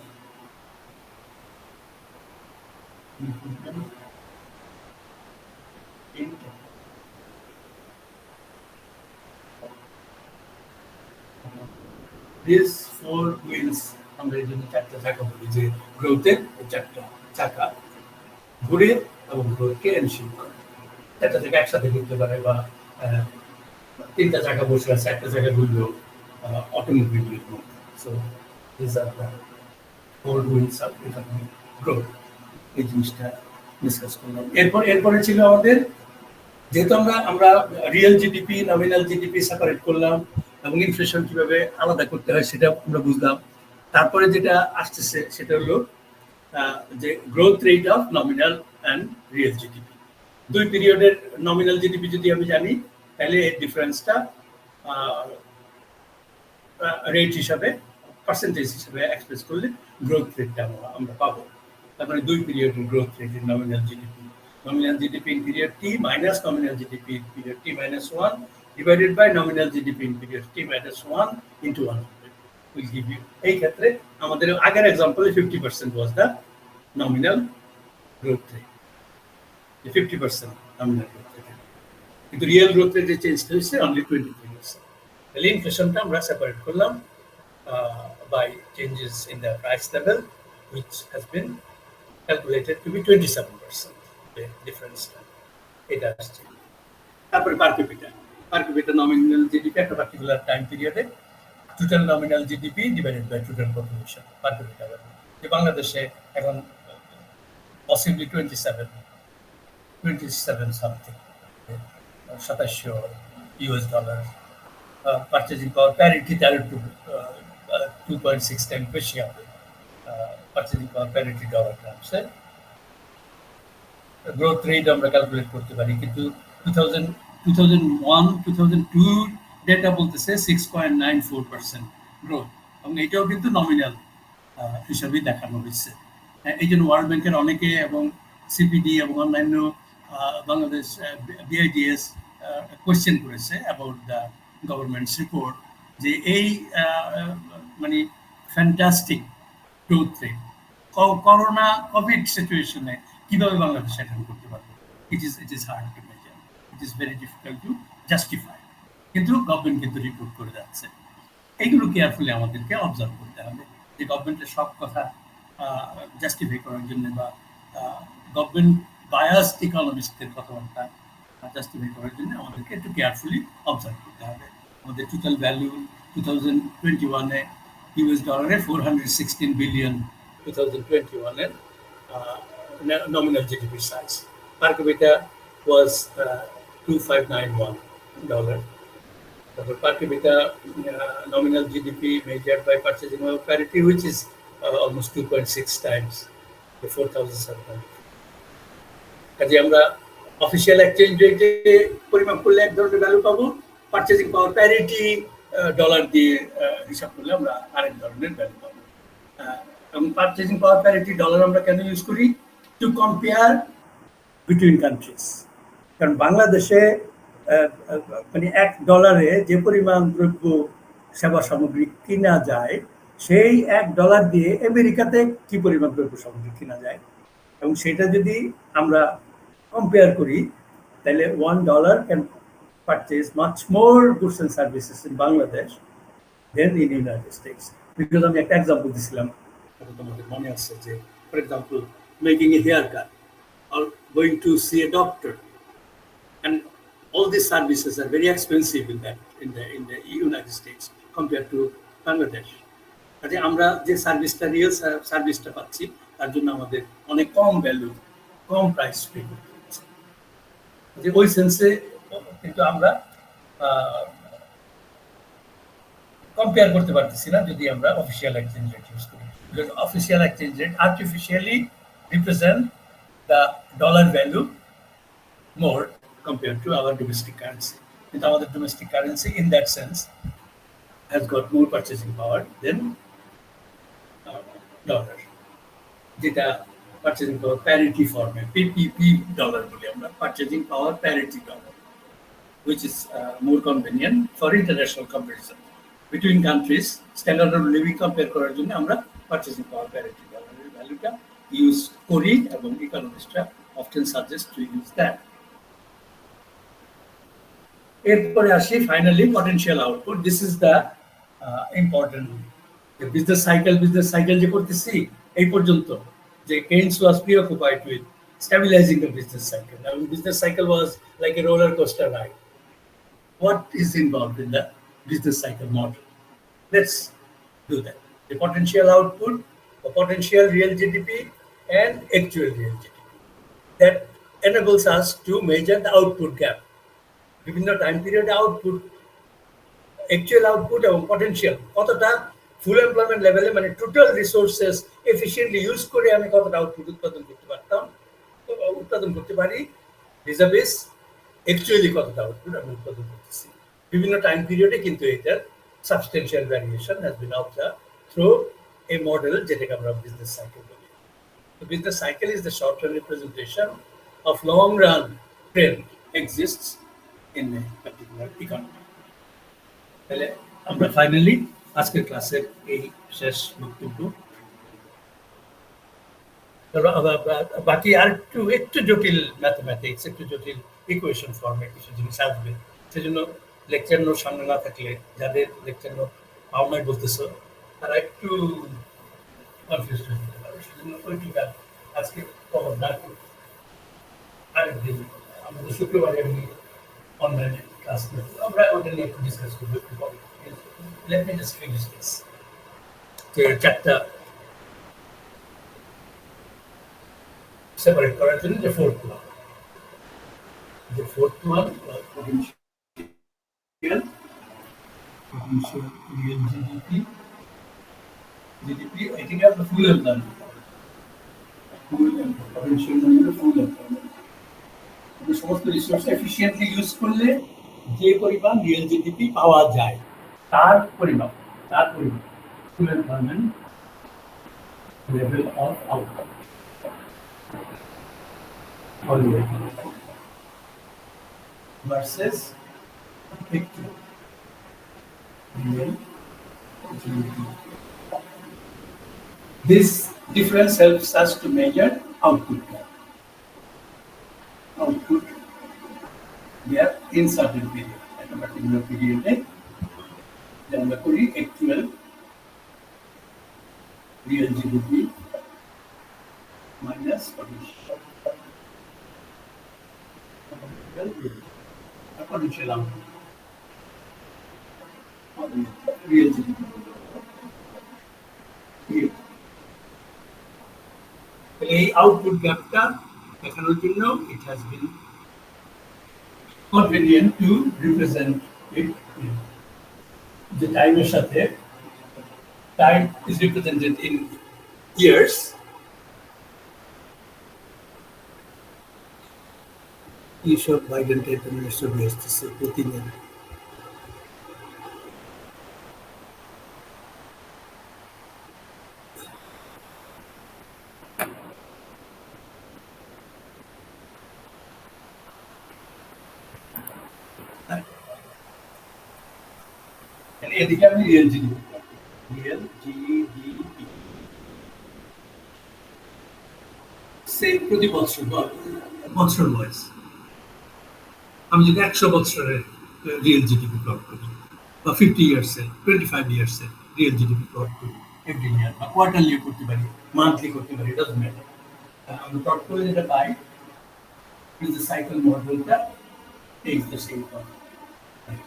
these four wheels আমরা এই জন্য চারটা চাকা বলি, যে গ্রোথের চারটা চাকা ঘুরে এবং গ্রোথকে এনশিওর করে। একটা থেকে একসাথে ঘুরতে পারে বা তিনটা চাকা বসে আছে একটা জায়গায় ঘুরলেও automobile growth. So this are the four wheels of economic growth. এই জিনিসটা ডিসকাস করলাম। এরপরে ছিল আমাদের, যেহেতু আমরা real GDP nominal GDP separate করলাম এবং ইনফ্লেশন কিভাবে আলাদা করতে হয় সেটা আমরা বুঝলাম। তারপরে যেটা আসতেছে সেটা হলো যে growth rate of nominal and real GDP. দুই পিরিয়ডের নমিনাল জিডিপি যদি আমি জানি তাহলে এর ডিফারেন্সটা রেট হিসাবে পার্সেন্টেজ হিসাবে এক্সপ্রেস করলে গ্রোথ রেটটা আমরা পাবো। তারপরে দুই পিরিয়ডের growth rate in nominal GDP, nominal GDP in period T minus nominal GDP in period T minus 1 divided by nominal GDP in period T minus 1 into 100 will give you. এই ক্ষেত্রে আমাদের আগের এক্সাম্পলে 50% was the nominal growth rate, 50% nominal growth rate, কিন্তু real growth রেটে change হয়েছে only 23%। তাহলে ইনফ্লেশনটা আমরা separate করলাম by changes in the price level which has been calculated to be 27%. Difference এটা আসছে। তারপরে পার ক্যাপিটা নমিনাল জিডিপি একটা পার্টিকুলার টাইম পিরিয়ডে total nominal GDP divided by total population per capita. যে বাংলাদেশে এখন possibly 27 something $2700 purchasing power parity তার একটু 2.6 টাইম বেশি হবে পারচেজিং পাওয়ার প্যারিটি ডলার টার্মসে। গ্রোথ রেট আমরা ক্যালকুলেট করতে পারি, কিন্তু 2001-2002 ডেটা বলতেছে 6.94% গ্রোথ, এবং এটাও কিন্তু নমিনাল হিসাবেই দেখানো হয়েছে। এই জন্য ওয়ার্ল্ড ব্যাংকের অনেকে এবং সিপিডি এবং অন্যান্য বাংলাদেশ বিআইডিএস কোয়েশ্চেন করেছে অ্যাবাউট দ্য গভর্নমেন্টস রিপোর্ট, যে এই মানে fantastic growth rate corona Covid সিচুয়েশনে কিভাবে বাংলাদেশ অ্যাটেন্ড করতে পারবে। It is hard to measure, it is very difficult to justify, কিন্তু গভর্নমেন্ট কিন্তু রিপোর্ট করে যাচ্ছে। এইগুলো কেয়ারফুলি আমাদেরকে অবজার্ভ করতে হবে, যে গভর্নমেন্টের সব কথা জাস্টিফাই করার জন্য বা গভর্নমেন্ট বায়াসড ইকোনমিস্টদের কথাবার্তা জাস্টিফাই করার জন্য আমাদেরকে একটু কেয়ারফুলি অবজার্ভ করতে হবে। আমাদের টোটাল ভ্যালু 2021-এ ইউএস ডলারে $416 billion, 2021-এ nominal GDP size. Per capita was $2591. Per capita nominal GDP measured by purchasing power parity, which is almost 2.6 times the 4,700. কাজে আমরা অফিসিয়াল এক্সচেঞ্জ রেটে পরিমাপ করলে এক ধরনের ভ্যালু পাবো, পারচেজিং পাওয়ার প্যারিটি ডলার দিয়ে হিসাব করলে আমরা আরেক ধরনের ভ্যালু পাবো। এবং পারচেজিং পাওয়ার প্যারিটি ডলার আমরা কেন ইউজ করি? To compare between countries. কারণ বাংলাদেশে মানে $1 যে পরিমাণ দ্রব্য সেবা সামগ্রী কিনা যায়, সেই $1 দিয়ে আমেরিকাতে কি পরিমাণ দ্রব্য সামগ্রী কিনা যায়, এবং সেটা যদি আমরা কম্পেয়ার করি তাহলে $1 can purchase much more goods and services in Bangladesh than in United States. Because আমি একটা এক্সাম্পল দিছিলাম, তোমাদের মনে আছে যে for example making a hair cut or going to see a doctor, and all these services are very expensive in the United States compared to Bangladesh. কাজে আমরা যে সার্ভিসটা রিয়েল সার্ভিসটা পাচ্ছি তার জন্য আমাদের অনেক কম ভ্যালু, কম প্রাইস পে করতে হচ্ছে। যে ওই সেন্সে কিন্তু আমরা কম্পেয়ার করতে পারতেছি না যদি আমরা অফিসিয়াল এক্সচেঞ্জ রেট ইউজ করি। Because official exchange rate artificially represent the dollar value more compared to our domestic currency. But our domestic currency, in that sense, has got more purchasing power than dollar. Jeta purchasing power parity form, PPP dollar, purchasing power parity dollar, which is more convenient for international comparison between countries. Standard of living compare করার জন্য আমরা purchasing power parity dollar ভ্যালুটা use করি, এবং ইকোনমিস্টরা often suggest to use that. এরপরে আসি finally potential output. This is the important business cycle যে করতেছি এই পর্যন্ত, যে Keynes was preoccupied with stabilising the business cycle, এবং business cycle was like a roller coaster ride. What is involved in the business cycle model? Let's do that. The potential output, the potential real GDP, and actual real GDP. That enables us to measure the output gap. বিভিন্ন time পিরিয়ডে output, actual output এবং potential কতটা ফুল employment লেভেলে, মানে total resources efficiently use করে আমি কতটা output উৎপাদন করতে পারি, ভিজাভিস অ্যাকচুয়ালি কতটা আউটপুট আমি উৎপাদন করতেছি। বিভিন্ন টাইম পিরিয়ডে কিন্তু এটার substantial variation has been observed through a model, যেটাকে আমরা বিজনেস সাইকেল বলি। The business cycle is the short-term representation of long-run trend exists in a particular economy. তাহলে আমরা ফাইনালি আজকের ক্লাসের এই শেষ বক্তব্য, বাকি আর একটু জটিল ম্যাথমেটিক্স, একটু জটিল ইকুয়েশন ফর্মে কিছু জিনিস আসবে, সেজন্য লেকচার নোট সামনে না থাকলে যাদের লেকচার নোট পাওনায় বলতেছো তারা একটু কনফিউজ হয়ে যেতে পারে। সেজন্য ওইটুকু আজকে কভার না করি, আরেকদিন আমাদের শুক্রবারে আমি অনলাইনে ক্লাস নেব, আমরা ওটা নিয়ে একটু ডিসকাস করবো একটু পরে। Let me just finish this. যে চারটা সেপারেট করার জন্য যে fourth one potential real GDP, I think I have the full employment. Potential full employment. সমস্ত রিসোর্স এফিশিয়েন্টলি ইউজ করলে যে পরিমাণ রিয়েল জিডিপি পাওয়া যায় তার পরিমাণ full employment level of outcome versus actual real GDP. This difference helps us to measure output gap. Output gap in certain period. At a particular period, then we call it actual real GDP minus potential. Potential output. Real GDP. এই output গ্যাপটা দেখানোর জন্য it has been convenient to represent it. The টাইমের সাথে time is represented in years. এইসব Biden টাইপের ছবি আসতেছে প্রতিদিন। এদিকে আমি রিয়েল জিডিপি, রিয়েল জিডিপি সেই প্রতি বছর বছর ওয়াইজ আমি যদি 100 বছরের রিয়েল জিডিপি প্লট করি বা 50 ইয়ার্সের 25 ইয়ার্সের রিয়েল জিডিপি প্লট করি, এভরি ইয়ার বা কোয়ার্টারলি করতে পারি, মান্থলি করতে পারি, ডাজন্ট ম্যাটার। আমরা প্লট করে যেটা পাই is the cycle model that takes the shape of like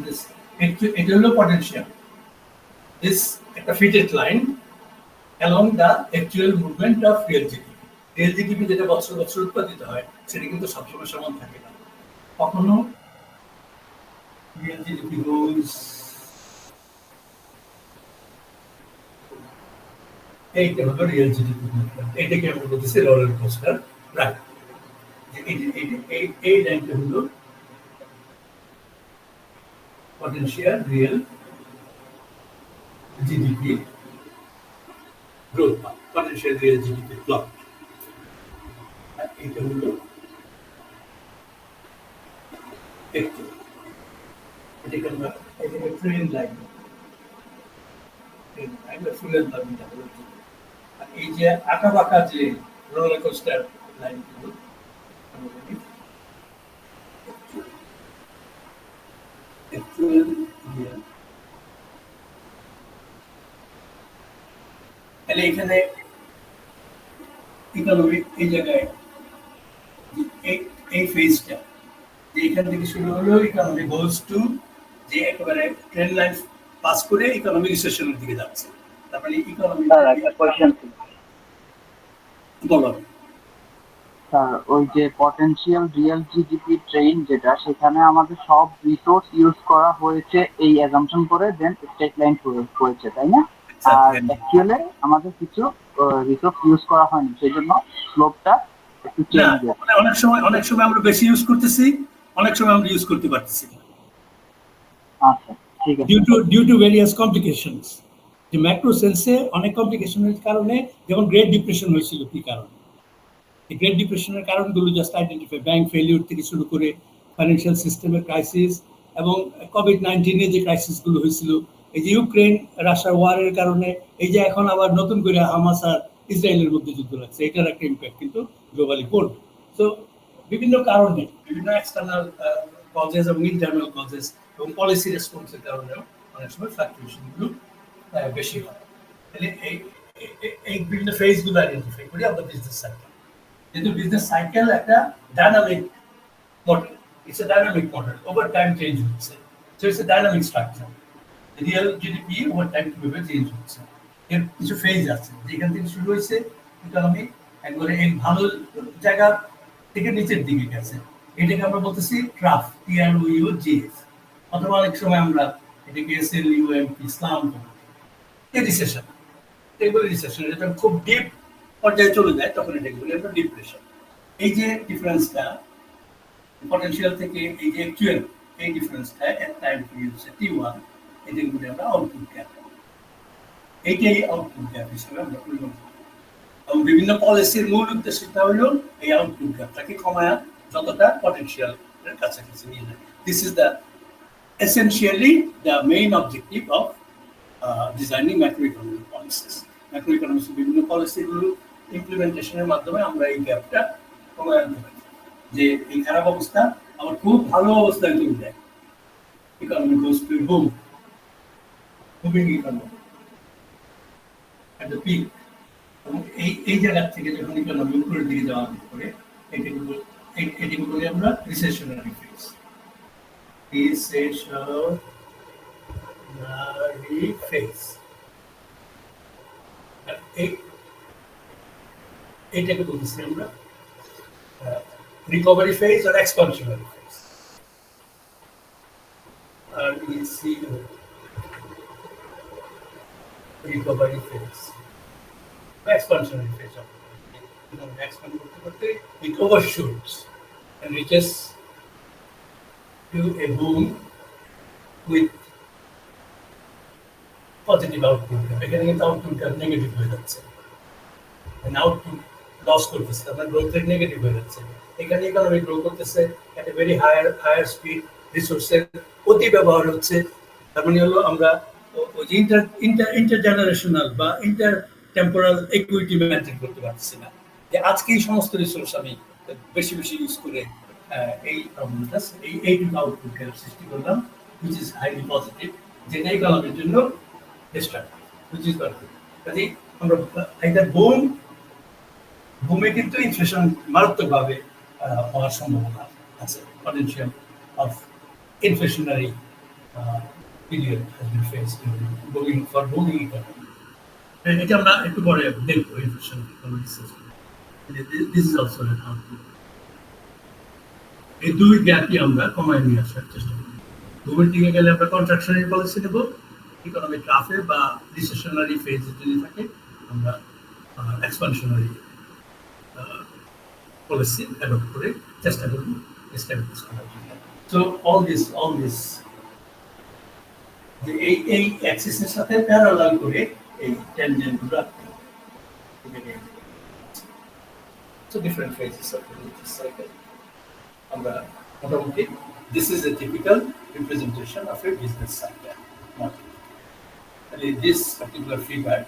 this. It will look potential. This a fitted line along the actual movement of real GDP. Real GDP যেটা বছর বছর উৎপাদিত হয় সেটা কিন্তু সবসময় সমান থাকে না। কখনো real GDP goes এইটা হলো রিয়েল জিডিপি, এটাকে আমরা বলতেছি রোলার কোস্টার রাইট। এই লাইনটা হলো potential real GDP growth path, potential real GDP plot. আর এটা হলো এটাকে আমরা ট্রেন লাইন, ফুলের লাইনটা হলো। আর এই যে আঁকা বাঁকা যে রোলার কোস্টার লাইনগুলো তাহলে এখানে ইকোনমিক এই জায়গায় এই ফেজটা যে এখান থেকে শুরু হলো ইকোনমি গোজ টু যে একেবারে ট্রেন লাইন পাস করে ইকোনমি রিসেশনের দিকে যাচ্ছে। তারপরে ইকোনমি বলো স্যার, ওই যে পটেনশিয়াল রিয়েল জিডিপি ট্রেন যেটা, সেখানে আমাদের সব রিসোর্স ইউজ করা হয়েছে এই অ্যাজাম্পশন করে দেন স্ট্রেট লাইন হয়েছে, তাই না? আর অ্যাকচুয়ালি আমাদের কিছু রিসোর্স ইউজ করা হয়নি, সেই জন্য স্লোপটা একটু চেঞ্জ হয়েছে। অনেক সময় আমরা বেশি ইউজ করতেছি, অনেক সময় আমরা ইউজ করতে পারতেছি না। আচ্ছা, ঠিক আছে। ডিউ টু ভেরিয়াস কমপ্লিকেশনস, যে ম্যাক্রো সেন্সে অনেক কমপ্লিকেশনের কারণে, যেমন গ্রেট ডিপ্রেশন হয়েছিল কি কারণে, এই গ্রেট ডিপ্রেশনের কারণগুলো জাস্ট আইডেন্টিফাই, ব্যাংক ফেলিউর থেকে শুরু করে ফাইন্যান্সিয়াল সিস্টেমের ক্রাইসিস এবং কোভিড-19 যে ক্রাইসিসগুলো হয়েছিল, এই যে ইউক্রেন রাশিয়া ওয়ারের কারণে, এই যে এখন আবার নতুন করে হামাস আর ইসরায়েলের মধ্যে যুদ্ধ লাগছে, এটার একটা ইম্প্যাক্ট কিন্তু গ্লোবালি পড়বে। তো বিভিন্ন কারণে, বিভিন্ন এক্সটার্নাল কজেস এবং ইন্টারনাল কজেস এবং পলিসি রেসপন্সের কারণেও অনেক সময় ফ্লাকচুয়েশনগুলো বেশি হয়। তাহলে এই বিভিন্ন ফেজগুলো আইডেন্টিফাই করি আমরা বিজনেস সাইকেল। যেহেতু বিজনেস সাইকেল একটা dynamic model, it's a dynamic model, over time change হচ্ছে, so it's a dynamic structure. Real GDP over time কিভাবে চেঞ্জ হচ্ছে, এর কিছু ফেজ আছে যেখান থেকে শুরু হয়েছে ইকোনমি একবারে এই ভালো জায়গা থেকে নিচের দিকে গেছে, এটাকে আমরা বলতেছি ট্রাফ, TROUGF, অথবা অনেক সময় আমরা এটাকে SLUMP ইসলাম এই রিসেশন, এগুলো রিসেশন, এটা খুব ডিপ পর্যায়ে চলে যায়, তখন এটাকে বলি আমরা ডিপ্রেশন। এই যে ডিফারেন্সটা পটেনশিয়াল থেকে এই যে অ্যাকচুয়াল, এই ডিফারেন্সটা এর টাইম পিরিয়ড হচ্ছে T1, এটাকে বলি আমরা আউটপুট গ্যাপ। এইটাই আউটপুট গ্যাপ হিসেবে আমরা পরিগণনা করি। এবং বিভিন্ন পলিসির মূল উদ্দেশ্যটা হলো এই আউটপুট গ্যাপটাকে কমায়া যতটা পটেনশিয়ালের কাছাকাছি নিয়ে যায়। This is the essentially the main objective of designing macroeconomic policies. Macroeconomics বিভিন্ন পলিসিগুলো ইমপ্লিমেন্টেশনের মাধ্যমে আমরা এই গ্যাপটা কমায় আনতে পারি, যে এই খারাপ অবস্থা আবার খুব ভালো অবস্থায় চলে যায়, economy goes to boom, moving economy at the peak. এবং এই জায়গা থেকে যখন ইকোনমি উপরের দিকে যাওয়া করে, এটাকে বলি আমরা রিসেশনারি ফেজ। Recessionary phase. এইটাকে বলতেছি আমরা রিকভারি ফেজ আর expansionary phase. Recovery phase, expansionary phase, expand করতে করতে ইট ওভারশুটস and reaches to a boom with positive output curve. এখানে কিন্তু আউটপুট কার্ভ নেগেটিভ হয়ে যাচ্ছে, আউটপুট লস করতেছে, আপনার গ্রোথ রেট নেগেটিভ হয়ে যাচ্ছে। এখানে ইকোনমি গ্রো করতেছে এট এ ভেরি হায়ার স্পিড, রিসোর্সের অতি ব্যবহার হচ্ছে। তার মানে হলো আমরা ওই যে ইন্টারজেনারেশনাল বা ইন্টার টেম্পোরাল ইকুইটি মেনটেন করতে পারছি না, যে আজকে এই সমস্ত রিসোর্স আমি বেশি বেশি ইউজ করে এই প্রবলেমটা এইটুকু আউটপুট কার্ভ সৃষ্টি করলাম, which is highly positive, যেটা ইকোনমির জন্য ডিস্ট্রাক্টিভ, which is not good. কাজেই আমরা either বুমে কিন্তু ইনফ্লেশন মারাত্মকভাবে হওয়ার সম্ভাবনা আছে, potential of inflationary period has been faced for booming economy. এটা আমরা একটু পরে দেখবো inflation economic system. This is also an output. এই দুই গ্যাপই আমরা কমায় নিয়ে আসার চেষ্টা করি। বুমের দিকে গেলে আমরা কন্ট্রাকশনারি পলিসি নেব, ইকোনমিক ট্রাফে বা রিসেশনারি ফেজে যদি থাকে আমরা এক্সপানশনারি পলিসি অ্যাডপ্ট করে চেষ্টা করব এস্টাবলিশ করার জন্য। সো অল দিস যে এই অ্যাক্সিসের সাথে প্যারালাল করে এই ট্যানজেন্টগুলো so different phases of the cycle আমরা মোটামুটি this is a typical representation of a business cycle model. And this particular figure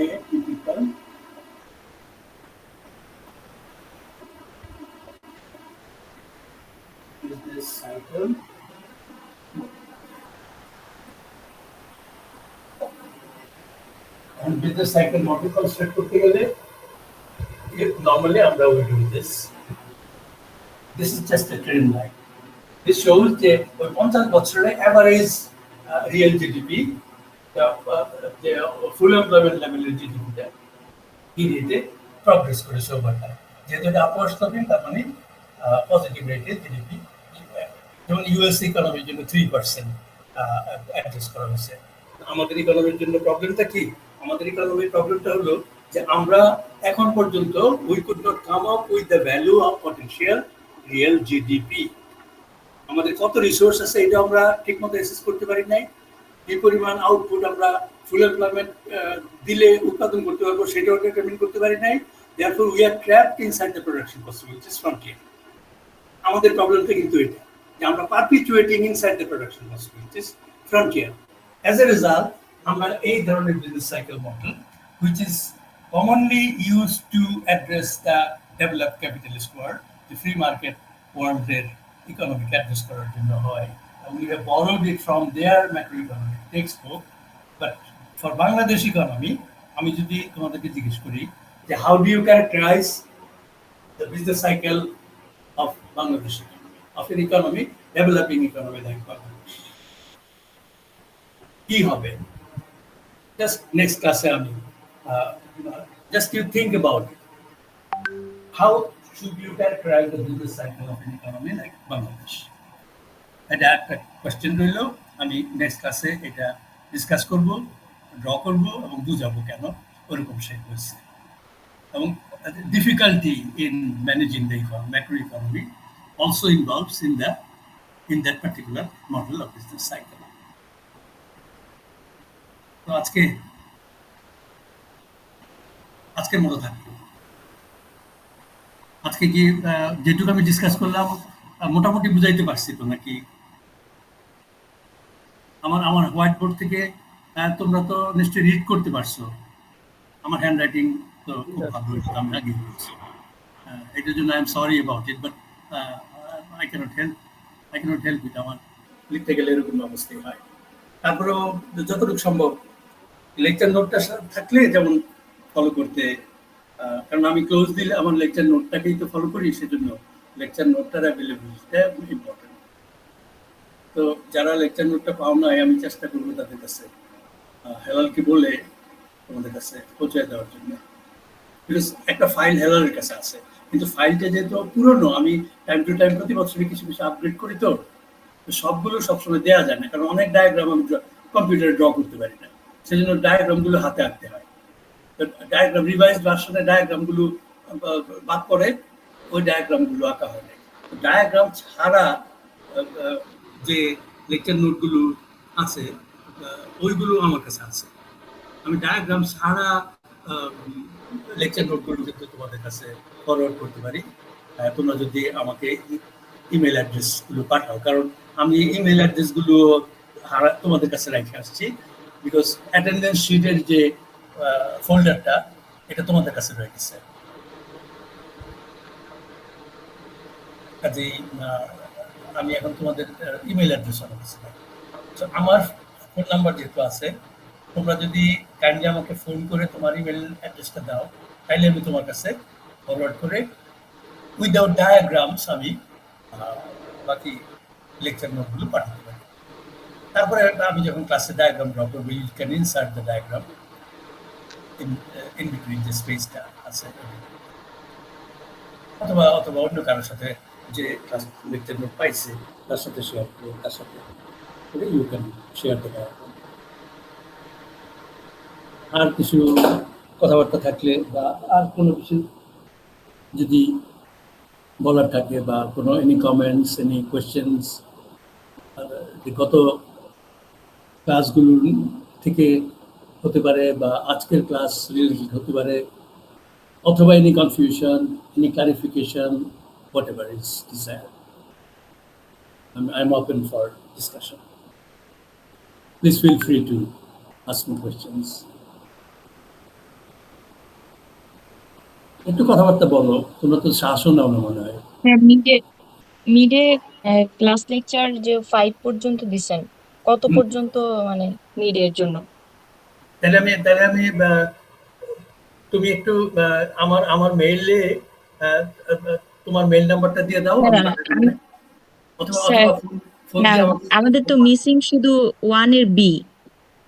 a typical business cycle and business cycle model construct করতে গেলে normally আমরা will do this. This is just a trend line. This shows যে ওই 50 বছরে average real GDP, the full employment level GDP পিরিয়ডে progress করেছে over time. যেহেতু এটা আপওয়ার্ড স্লোপিং, তার মানে পজিটিভ রেটে জিডিপি, যেমন ইউএস ইকোনমির জন্য 3% অ্যাডজাস্ট করা হয়েছে। আমাদের ইকোনমির জন্য প্রবলেমটা কি? আমাদের ইকোনমির প্রবলেমটা হলো যে আমরা এখন পর্যন্ত we could not come up with the value of potential real GDP. আমাদের কত রিসোর্স আছে এটা আমরা ঠিকমতো অ্যাসেস করতে পারি নাই। কি পরিমাণ আউটপুট আমরা ফুল এমপ্লয়মেন্ট দিলে উৎপাদন করতে পারবো সেটাও ডিটারমিন করতে পারি নাই। Therefore we are trapped inside the production possibilities frontier. আমাদের প্রবলেমটা কিন্তু এটা, যে আমরা perpetuating inside the production possibilities frontier. As a result আমরা এই ধরনের business cycle model which is commonly used to address the developed capitalist world, the free market world এর ইকোনমিক অ্যাড্রেস করার জন্য হয়। We have borrowed it from their macroeconomic textbook, but for Bangladesh economy, আমি যদি তোমাদেরকে জিজ্ঞেস করি যে how do you characterize the business cycle of Bangladesh economy, of an economy, developing economy like Bangladesh, কি হবে? Just next class আমি just you think about it. How should you characterize the business cycle of an economy like Bangladesh? এটা একটা question রইল, আমি next ক্লাসে এটা discuss করব, ড্র করব এবং বুঝাবো কেন ওরকম শেপ হয়েছে। এবং difficulty in managing the macro economy also involves in that particular model of business cycle. তো আজকের মতো থাকবে। আজকে কি যেটুকু আমি ডিসকাস করলাম মোটামুটি বুঝাইতে পারছি তো নাকি? আমার হোয়াইট বোর্ড থেকে তোমরা তো নিশ্চয়ই রিড করতে পারছো। আমার হ্যান্ড রাইটিং তো খুব ভালো হয়েছে, আমি আগে বলছি। এটার জন্য I am sorry about it, but I cannot help it. আমার লিখতে গেলে এরকম অবস্থাই হয়। তারপরেও যতটুকু সম্ভব লেকচার নোটটা থাকলে যেমন ফলো করতে, কারণ আমি ক্লোজ দিলে আমার লেকচার নোটটাকেই তো ফলো করি, সেজন্য লেকচার নোটটার অ্যাভেলেবিলিটিটা ইম্পর্টেন্ট। তো যারা লেকচার নোটটা পাও না, আমি চেষ্টা করবো তাদের কাছে হেলালকে বলে তোমাদের কাছে পৌঁছে দেওয়ার জন্য। বিকজ একটা ফাইল হেলালের কাছে আছে, কিন্তু ফাইলটা যেহেতু পুরনো, আমি টাইম টু টাইম প্রতি বছরই কিছু কিছু আপগ্রেড করি, তো সবগুলো সবসময় দেওয়া যায় না, কারণ অনেক ডায়াগ্রাম আমি কম্পিউটারে ড্র করতে পারি না, সেজন্য ডায়াগ্রামগুলো হাতে আঁকতে হয়। ডায়াগ্রাম রিভাইজ ভার্সনে ডায়াগ্রামগুলো বাদ পড়ে, ওই ডায়াগ্রামগুলো আঁকা হয় নাই। ডায়াগ্রাম ছাড়া যে লেকচার নোটগুলো আছে ওইগুলো আমার কাছে আছে। আমি ডায়াগ্রাম ছাড়া লেকচার নোটগুলো কিন্তু তোমাদের কাছে ফরওয়ার্ড করতে পারি। তোমরা যদি আমাকে ইমেল অ্যাড্রেসগুলো পাঠাও, কারণ আমি ইমেল অ্যাড্রেসগুলো তোমাদের কাছে রেখে আসছি, বিকজ অ্যাটেন্ডেন্স শিটের যে ফোল্ডারটা এটা তোমাদের কাছে রয়ে গেছে। কাজেই আমি এখন তোমাদের ইমেল অ্যাড্রেস আমার কাছে নাই। তো আমার ফোন নাম্বার যেহেতু আছে, তোমরা যদি কাইন্ডলি আমাকে ফোন করে তোমার ইমেল অ্যাড্রেসটা দাও, তাইলে আমি তোমার কাছে ফরওয়ার্ড করে উইদাউট ডায়াগ্রামস আমি বাকি লেকচার নোটগুলো পাঠাতে পারি। তারপরে আমি যখন ক্লাসে ডায়াগ্রাম ড্র করবো, you can insert the diagram in between যে স্পেসটা আছে, অথবা অন্য কারোর সাথে যে ক্লাস লেকচার নোট পাইছে তার সাথে শেয়ার করে, তার সাথে you can share the diagram. আর কিছু কথাবার্তা থাকলে বা আর কোনো কিছু যদি বলার থাকে বা কোনো এনি কমেন্টস, এনি কোয়েশ্চেন্স গত ক্লাসগুলো থেকে হতে পারে বা আজকের ক্লাস রিলেটেড হতে পারে, অথবা any confusion, any clarification, whatever is desired, I am open for discussion. Please feel free to ask me questions. একটু কথাবার্তা বলো, তোমরা তো শ্বাসও নাও না মনে হয়। হ্যাঁ, মিডে ক্লাস লেকচার যে 5 পর্যন্ত দিছেন, কত পর্যন্ত মানে মিডের জন্য? তাহলে আমি তুমি একটু আমার মেইলে তোমার মেইল নাম্বারটা দিয়ে দাও, অথবা স্যার, ফোন না, দিয়ে আমাকে। আমাদের তো মিসিং শুধু 1 এর বি,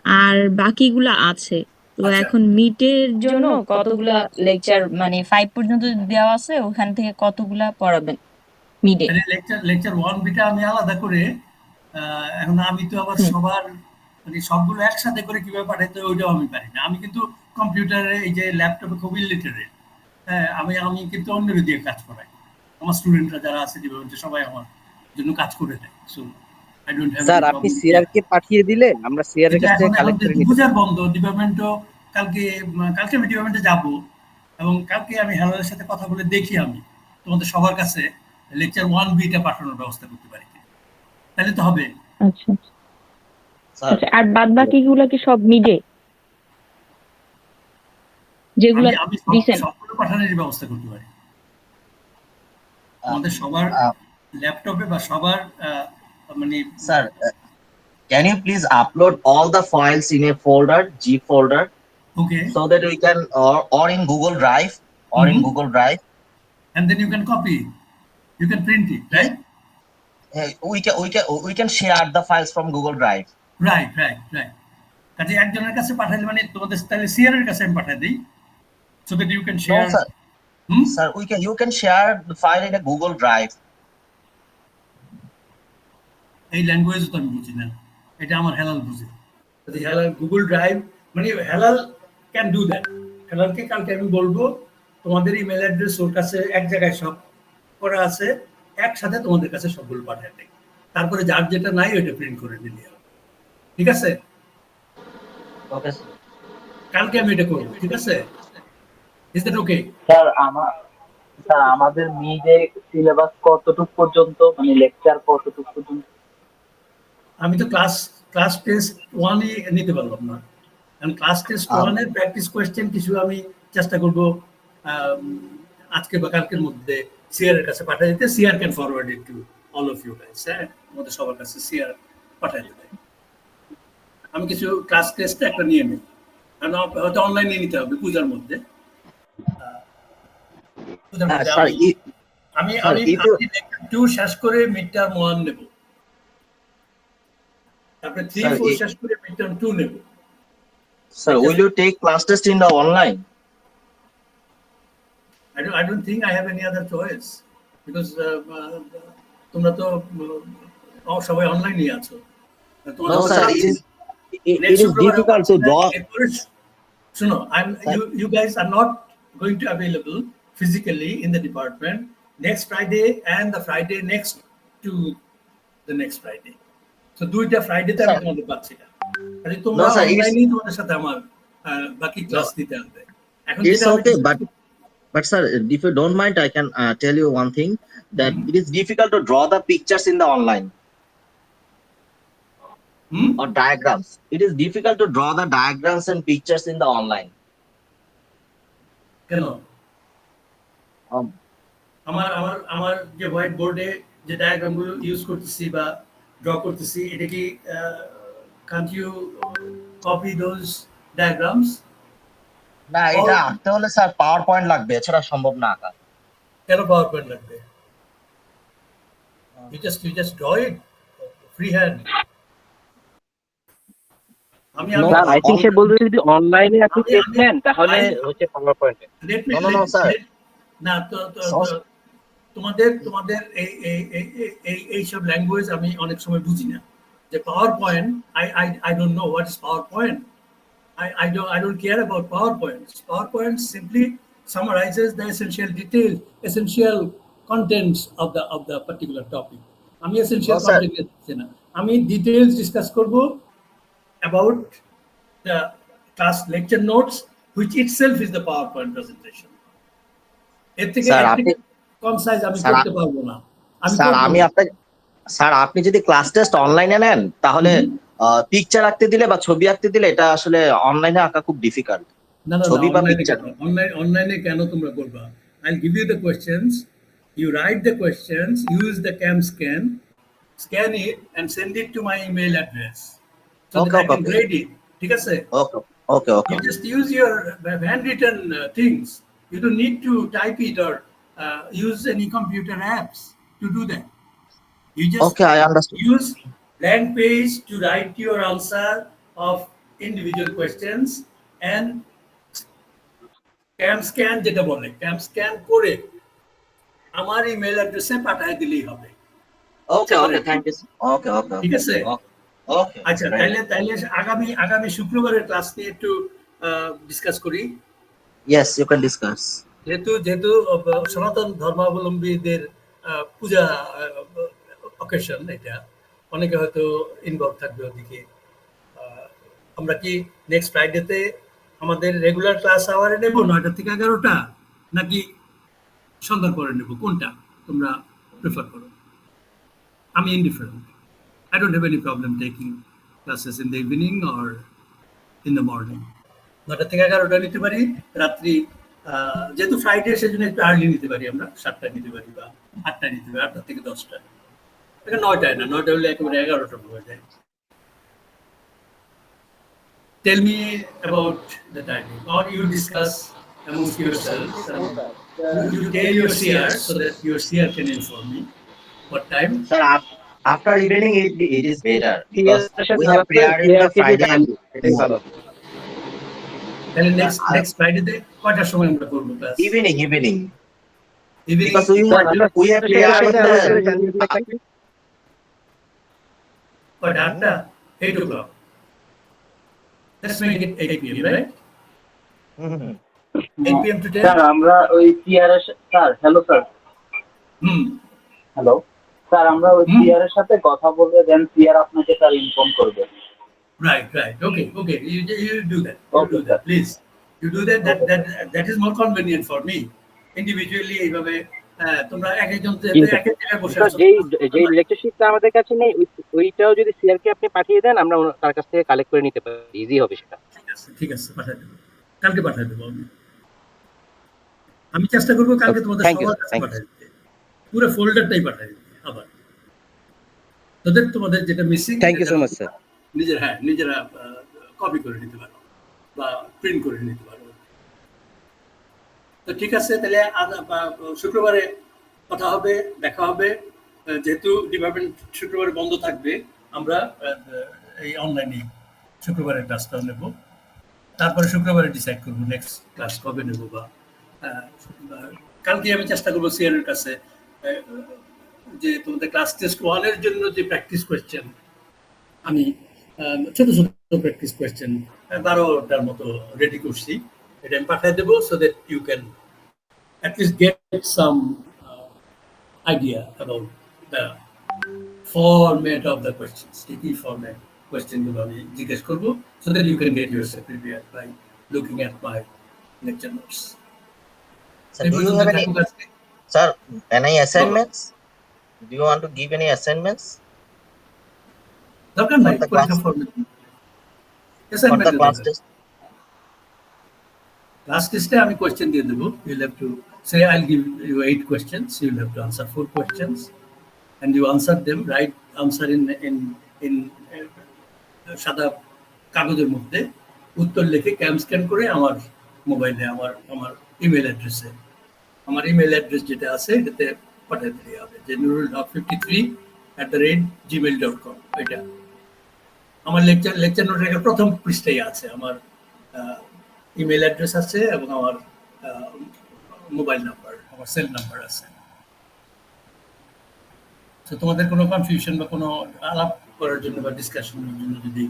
আর বাকিগুলা আছে। তো আচ্ছা। এখন মিডের জন্য কতগুলা লেকচার মানে 5 পর্যন্ত দেওয়া আছে, ওখান থেকে কতগুলা পড়াবেন মিডে? লেকচার 1 আমি আলাদা করে, এখন আমি তো আবার সবার মানে সবগুলো একসাথে করে কিভাবে পাঠাইতে হয় ওইটাও আমি পারি না। আমি কিন্তু কম্পিউটারে এই যে ল্যাপটপে খুব ইলিটারেট। হ্যাঁ, আমি কিন্তু অন্যের দিয়ে কাজ করাই। আমার স্টুডেন্টরা যারা আছে ডিপার্টমেন্টে সবাই আমার জন্য কাজ করে দেয়। So I don't have sir, any আপনি প্রবলেম। সিআর কে পাঠিয়ে দিলে আমরা সিআর এর কিন্তু কাছ থেকে এখন কালেক্ট করে যেহেতু নিতে পূজার পারি। বন্ধ, ডিপার্টমেন্টও কালকে আমি ডিপার্টমেন্টে যাব, এবং কালকে আমি হেলালের সাথে কথা বলে দেখি আমি তোমাদের সবার কাছে লেকচার 1B পাঠানোর ব্যবস্থা করতে পারি কিনা। তাহলে তো হবে। আচ্ছা স্যার, আচ্ছা, আর বাদ বাকিগুলা কি সব মিডে যেগুলা আমি দিছেন? সবগুলো পাঠানোর ব্যবস্থা করতে পারি। আমাদের সবার ল্যাপটপে বা সবার মানে sir, can you please upload all the files in a folder, G folder, okay, so that we can, or in Google Drive, and then you can copy, you can print it, right? we can share the files from Google Drive. Right. কাজে একজনের কাছে পাঠাইলে মানে তোমাদের তাহলে CR এর কাছে আমি পাঠাই দিই, so that you can No, share. sir. Sir, you can share the file in a Google Drive. এই ল্যাঙ্গুয়েজ তো আমি বুঝি না, এটা আমার হেলাল বুঝে। হেলাল গুগল ড্রাইভ মানে হেলাল ক্যান ডু দ্যাট। হেলালকে কালকে আমি বলবো তোমাদের ইমেল অ্যাড্রেস ওর কাছে এক জায়গায় সব করা আছে, একসাথে তোমাদের কাছে সবগুলো পাঠিয়ে দেয়। তারপরে যার যেটা নাই ওইটা প্রিন্ট করে দিলে হবে। ঠিক আছে? ওকে কালকে আমি এটা করবো। ঠিক আছে? Is that okay? স্যার আমাদের মিডে সিলেবাস কতটুকু পর্যন্ত, মানে লেকচার কতটুকু পর্যন্ত? আমি তো ক্লাস টেস্ট 1 নিতে পারলাম না, কারণ ক্লাস টেস্ট 1 এর প্র্যাকটিস কোয়েশ্চেন কিছু আমি চেষ্টা করব আজকে বা কালকের মধ্যে সিআর এর কাছে পাঠিয়ে দিতে। CR can forward it to all of you guys. হ্যাঁ, আমাদের সবার কাছে সিআর পাঠিয়ে দেবে। আমি কিছু ক্লাস টেস্ট একটা নিয়ে নিই, কারণ হয়তো অনলাইনে নিতে হবে পূজার মধ্যে। আমি 2 শেষ করে মিড টার্ম 1 নেব, তারপরে 3-4 শেষ করে মিড টার্ম 2 নেব। Sir, will you take class test in the online? I don't think I have any other choice, because তোমরা তো সবাই অনলাইনে আছো। No, sir, it is difficult to draw. Shuno, Sir, you guys are not going to available physically in the department next Friday and the Friday next to the next Friday. So দুইটা ফ্রাইডেতে আমি sir, তোমাদের পাচ্ছি না। আরে no, তোমরা sir, অনলাইনেই তোমাদের সাথে আমার বাকি no, ক্লাস দিতে হবে। এখন it's যেটা আমি okay, but sir, if you don't mind, I can tell you one thing that it is difficult to draw the pictures in the online or diagrams. It is difficult to draw the diagrams and pictures in the online. কেন Um, আমার যে white বোর্ডে যে ডায়াগ্রামগুলো use করতেছি বা draw করতেছি এটা কি can't you copy those diagrams না, এটা আঁকতে হলে স্যার পাওয়ার পয়েন্ট লাগবে, এছাড়া সম্ভব না আঁকা। কেন পাওয়ার পয়েন্ট লাগবে you just draw it free hand আমি No, sir I think say all- বলতে যদি অনলাইনে আপনি আমি- টেস্ট নেন তাহলে আমি- হচ্ছে পাওয়ার পয়েন্টে। let me No, sir. না So- তোমাদের এই সব ল্যাঙ্গুয়েজ আমি অনেক সময় বুঝি না যে power point I don't know what is PowerPoint. I don't care about PowerPoint. PowerPoint simply summarizes the essential details, essential contents of the particular topic. আমি essential No, sir. content দিচ্ছি না, আমি details discuss করব about the class lecture notes, which itself is the PowerPoint presentation. এর থেকে Sir, আপনি- কম size আমি Sir, করতে পারবো না। স্যার করবো আমি না। আপনাকে স্যার আপনি যদি ক্লাস টেস্ট অনলাইনে নেন তাহলে পিকচার আঁকতে দিলে বা ছবি আঁকতে দিলে এটা আসলে অনলাইনে আঁকা খুব ডিফিকাল্ট। না ছবি বা অনলাইনে picture? কেন অনলাইনে কেন তোমরা করবা I'll give you the questions, you write the questions, use the scan it and send it to my email address so Okay, that I can okay. grade it. ঠিক আছে, ওকে ওকে ওকে you just use your handwritten things, you don't need to type it or use any computer apps to do that. You just okay, I understand. use blank page to write your answer of individual questions and scan যেটা বলে scan করে আমার email অ্যাড্রেসে পাঠিয়ে দিলেই হবে। ওকে ওকে, thank you. ওকে ওকে ঠিক আছে? ওকে। আচ্ছা তাইলে আগামী শুক্রবারের ক্লাস নিয়ে একটু ডিসকাস করি। Yes, you can discuss. যেহেতু সনাতন ধর্মাবলম্বীদের পূজা অকেশন, এটা অনেকে হয়তো ইনভলভ থাকবে ওদিকে। আমরা কি নেক্সট ফ্রাইডেতে আমাদের রেগুলার ক্লাস আওয়ারে নেব 9টা থেকে 11টা, নাকি সন্ধ্যার পরে নেব, কোনটা তোমরা প্রেফার করো? আমি indifferent, I don't have any problem taking classes in the evening or in the morning. 9টা থেকে 11টা নিতে পারি, রাত্রি যেহেতু ফ্রাইডে সেজন্য একটু আর্লি নিতে পারি, আমরা 7টায় নিতে পারি বা 8টায় নিতে পারি, 8টা থেকে 10টা। এটা 9টায় না, 9টা হলে একেবারে 11টা হয়ে যায়। Tell me about the timing, or you discuss amongst yourselves. You tell your CR so that your CR can inform me what time. Sir after evening it is better because we have priority the Friday and এটাই ভালো। তাহলে next Friday তে কয়টার সময় আমরা করব class? evening Evening because we have priority the কয়টা? 8টা? 8 o'clock. Let's make it 8 p.m. right? 8 p.m. to 10. Sir আমরা ওই সিআর এর sir hello sir hello sir আমরা ওই সিআর এর সাথে কথা বলবো, দেন সিআর আপনাকে স্যার ইনফর্ম করবে। Right. Okay. You do that. Okay, Do that, sir. please. You do that. That is more convenient for me. Individually, এইভাবে তোমরা একজন কিন্তু এক জায়গায় বসে স্যার আছো। যেই লেকচারশিটটা আমাদের কাছে নেই ওইটাও যদি সিআর কে আপনি পাঠিয়ে দেন আমরা তার কাছ থেকে কালেক্ট করে নিতে পারি, ইজি হবে সেটা। ঠিক আছে, পাঠিয়ে দেবো, কালকে পাঠিয়ে দেবো। আমি চেষ্টা করবো কালকে তোমাদের Thank you, সবার sir. কাছে Thank you. পাঠিয়ে দিতে, পুরো ফোল্ডারটাই পাঠিয়ে দিতে। আবার তোমাদের যেটা missing, thank you so much sir. নিজেরা কপি করে নিতে পারো বা প্রিন্ট করে নিতে পারো। তো ঠিক আছে, তাহলে শুক্রবারে কথা হবে, দেখা হবে। যেহেতু ডিপার্টমেন্ট শুক্রবারে বন্ধ থাকবে, আমরা এই অনলাইনে শুক্রবারের ক্লাসটা নেব। তারপরে শুক্রবারে ডিসাইড করবো নেক্সট ক্লাস কবে নেব। বা কালকে আমি চেষ্টা করবো সিআর এর কাছে যে তোমাদের ক্লাস টেস্ট 1 এর জন্য যে প্র্যাকটিস কোয়েশ্চেন আমি ছোট ছোট প্র্যাকটিস কোয়েশ্চেন 12টার মতো রেডি করছি, এটা আমি পাঠিয়ে দেবো, so that you can at least get some idea about the format of the questions. কি format question গুলো আমি জিজ্ঞেস করব, so that you can get yourself prepared by looking at my lecture notes. Sir, do you have any, sir, any assignments? Do you want to give any assignments দরকার নাই for the পরীক্ষা class, format for the class test? Last test আমি question দিয়ে দেবো, you'll have to say I'll give you 8 questions, you'll have to answer 4 questions and you answer them, write answer in সাদা কাগজের মধ্যে উত্তর লিখে scan করে আমার মোবাইলে আমার ইমেল অ্যাড্রেসে, আমার ইমেল অ্যাড্রেস যেটা আছে এটাতে পাঠিয়ে দিলে হবে, যে nurul.53@gmail.com। এটা আমার লেকচার নোটের প্রথম পৃষ্ঠায় আছে, আমার ইমেল অ্যাড্রেস আছে এবং আমার মোবাইল নাম্বার, আমার সেল নাম্বার আছে। তো তোমাদের কোনো কনফিউশন বা কোনো আলাপ করার জন্য বা ডিসকাশনের জন্য যদি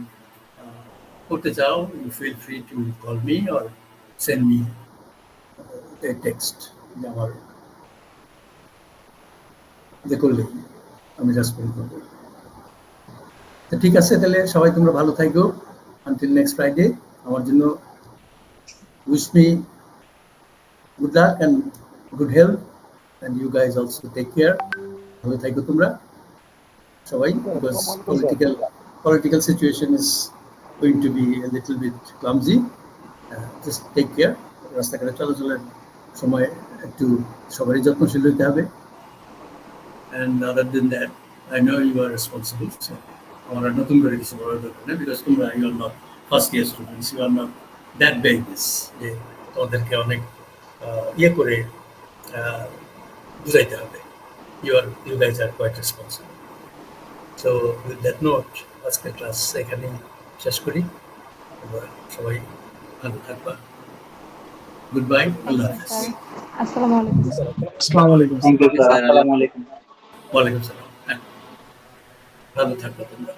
করতে চাও, you feel free to call me or send me a text, যে আমার করলে আমি রেসপন্ড করবো। তো ঠিক আছে, তাহলে সবাই তোমরা ভালো থাকো আনটিল নেক্সট ফ্রাইডে। আমার জন্য wish me good luck and good health, and you guys also take care. ভালো থাকো তোমরা সবাই, because political situation is going to be a little bit clumsy. Just take care. রাস্তাঘাটে চলাচলের সময় একটু সবারই যত্নশীল হতে হবে। And other than that, I know you are responsible. So, আমরা নতুন করে কিছু বলার দরকার নেই, বিকজ তোমরা you are not first year students, you are not that babies যে তোমাদেরকে অনেক ইয়ে করে বুঝাইতে হবে। You guys are quite responsible. So with that note, আজকের ক্লাস এখানেই শেষ করি। সবাই ভালো থাকবা। গুড বাই, আল্লাহ হাফেজ। আসসালামু আলাইকুম। আসসালামু আলাইকুম। থ্যাংক ইউ স্যার, আসসালামু আলাইকুম। ওয়ালাইকুম সালাম। ভালো থাকবা তোমরা।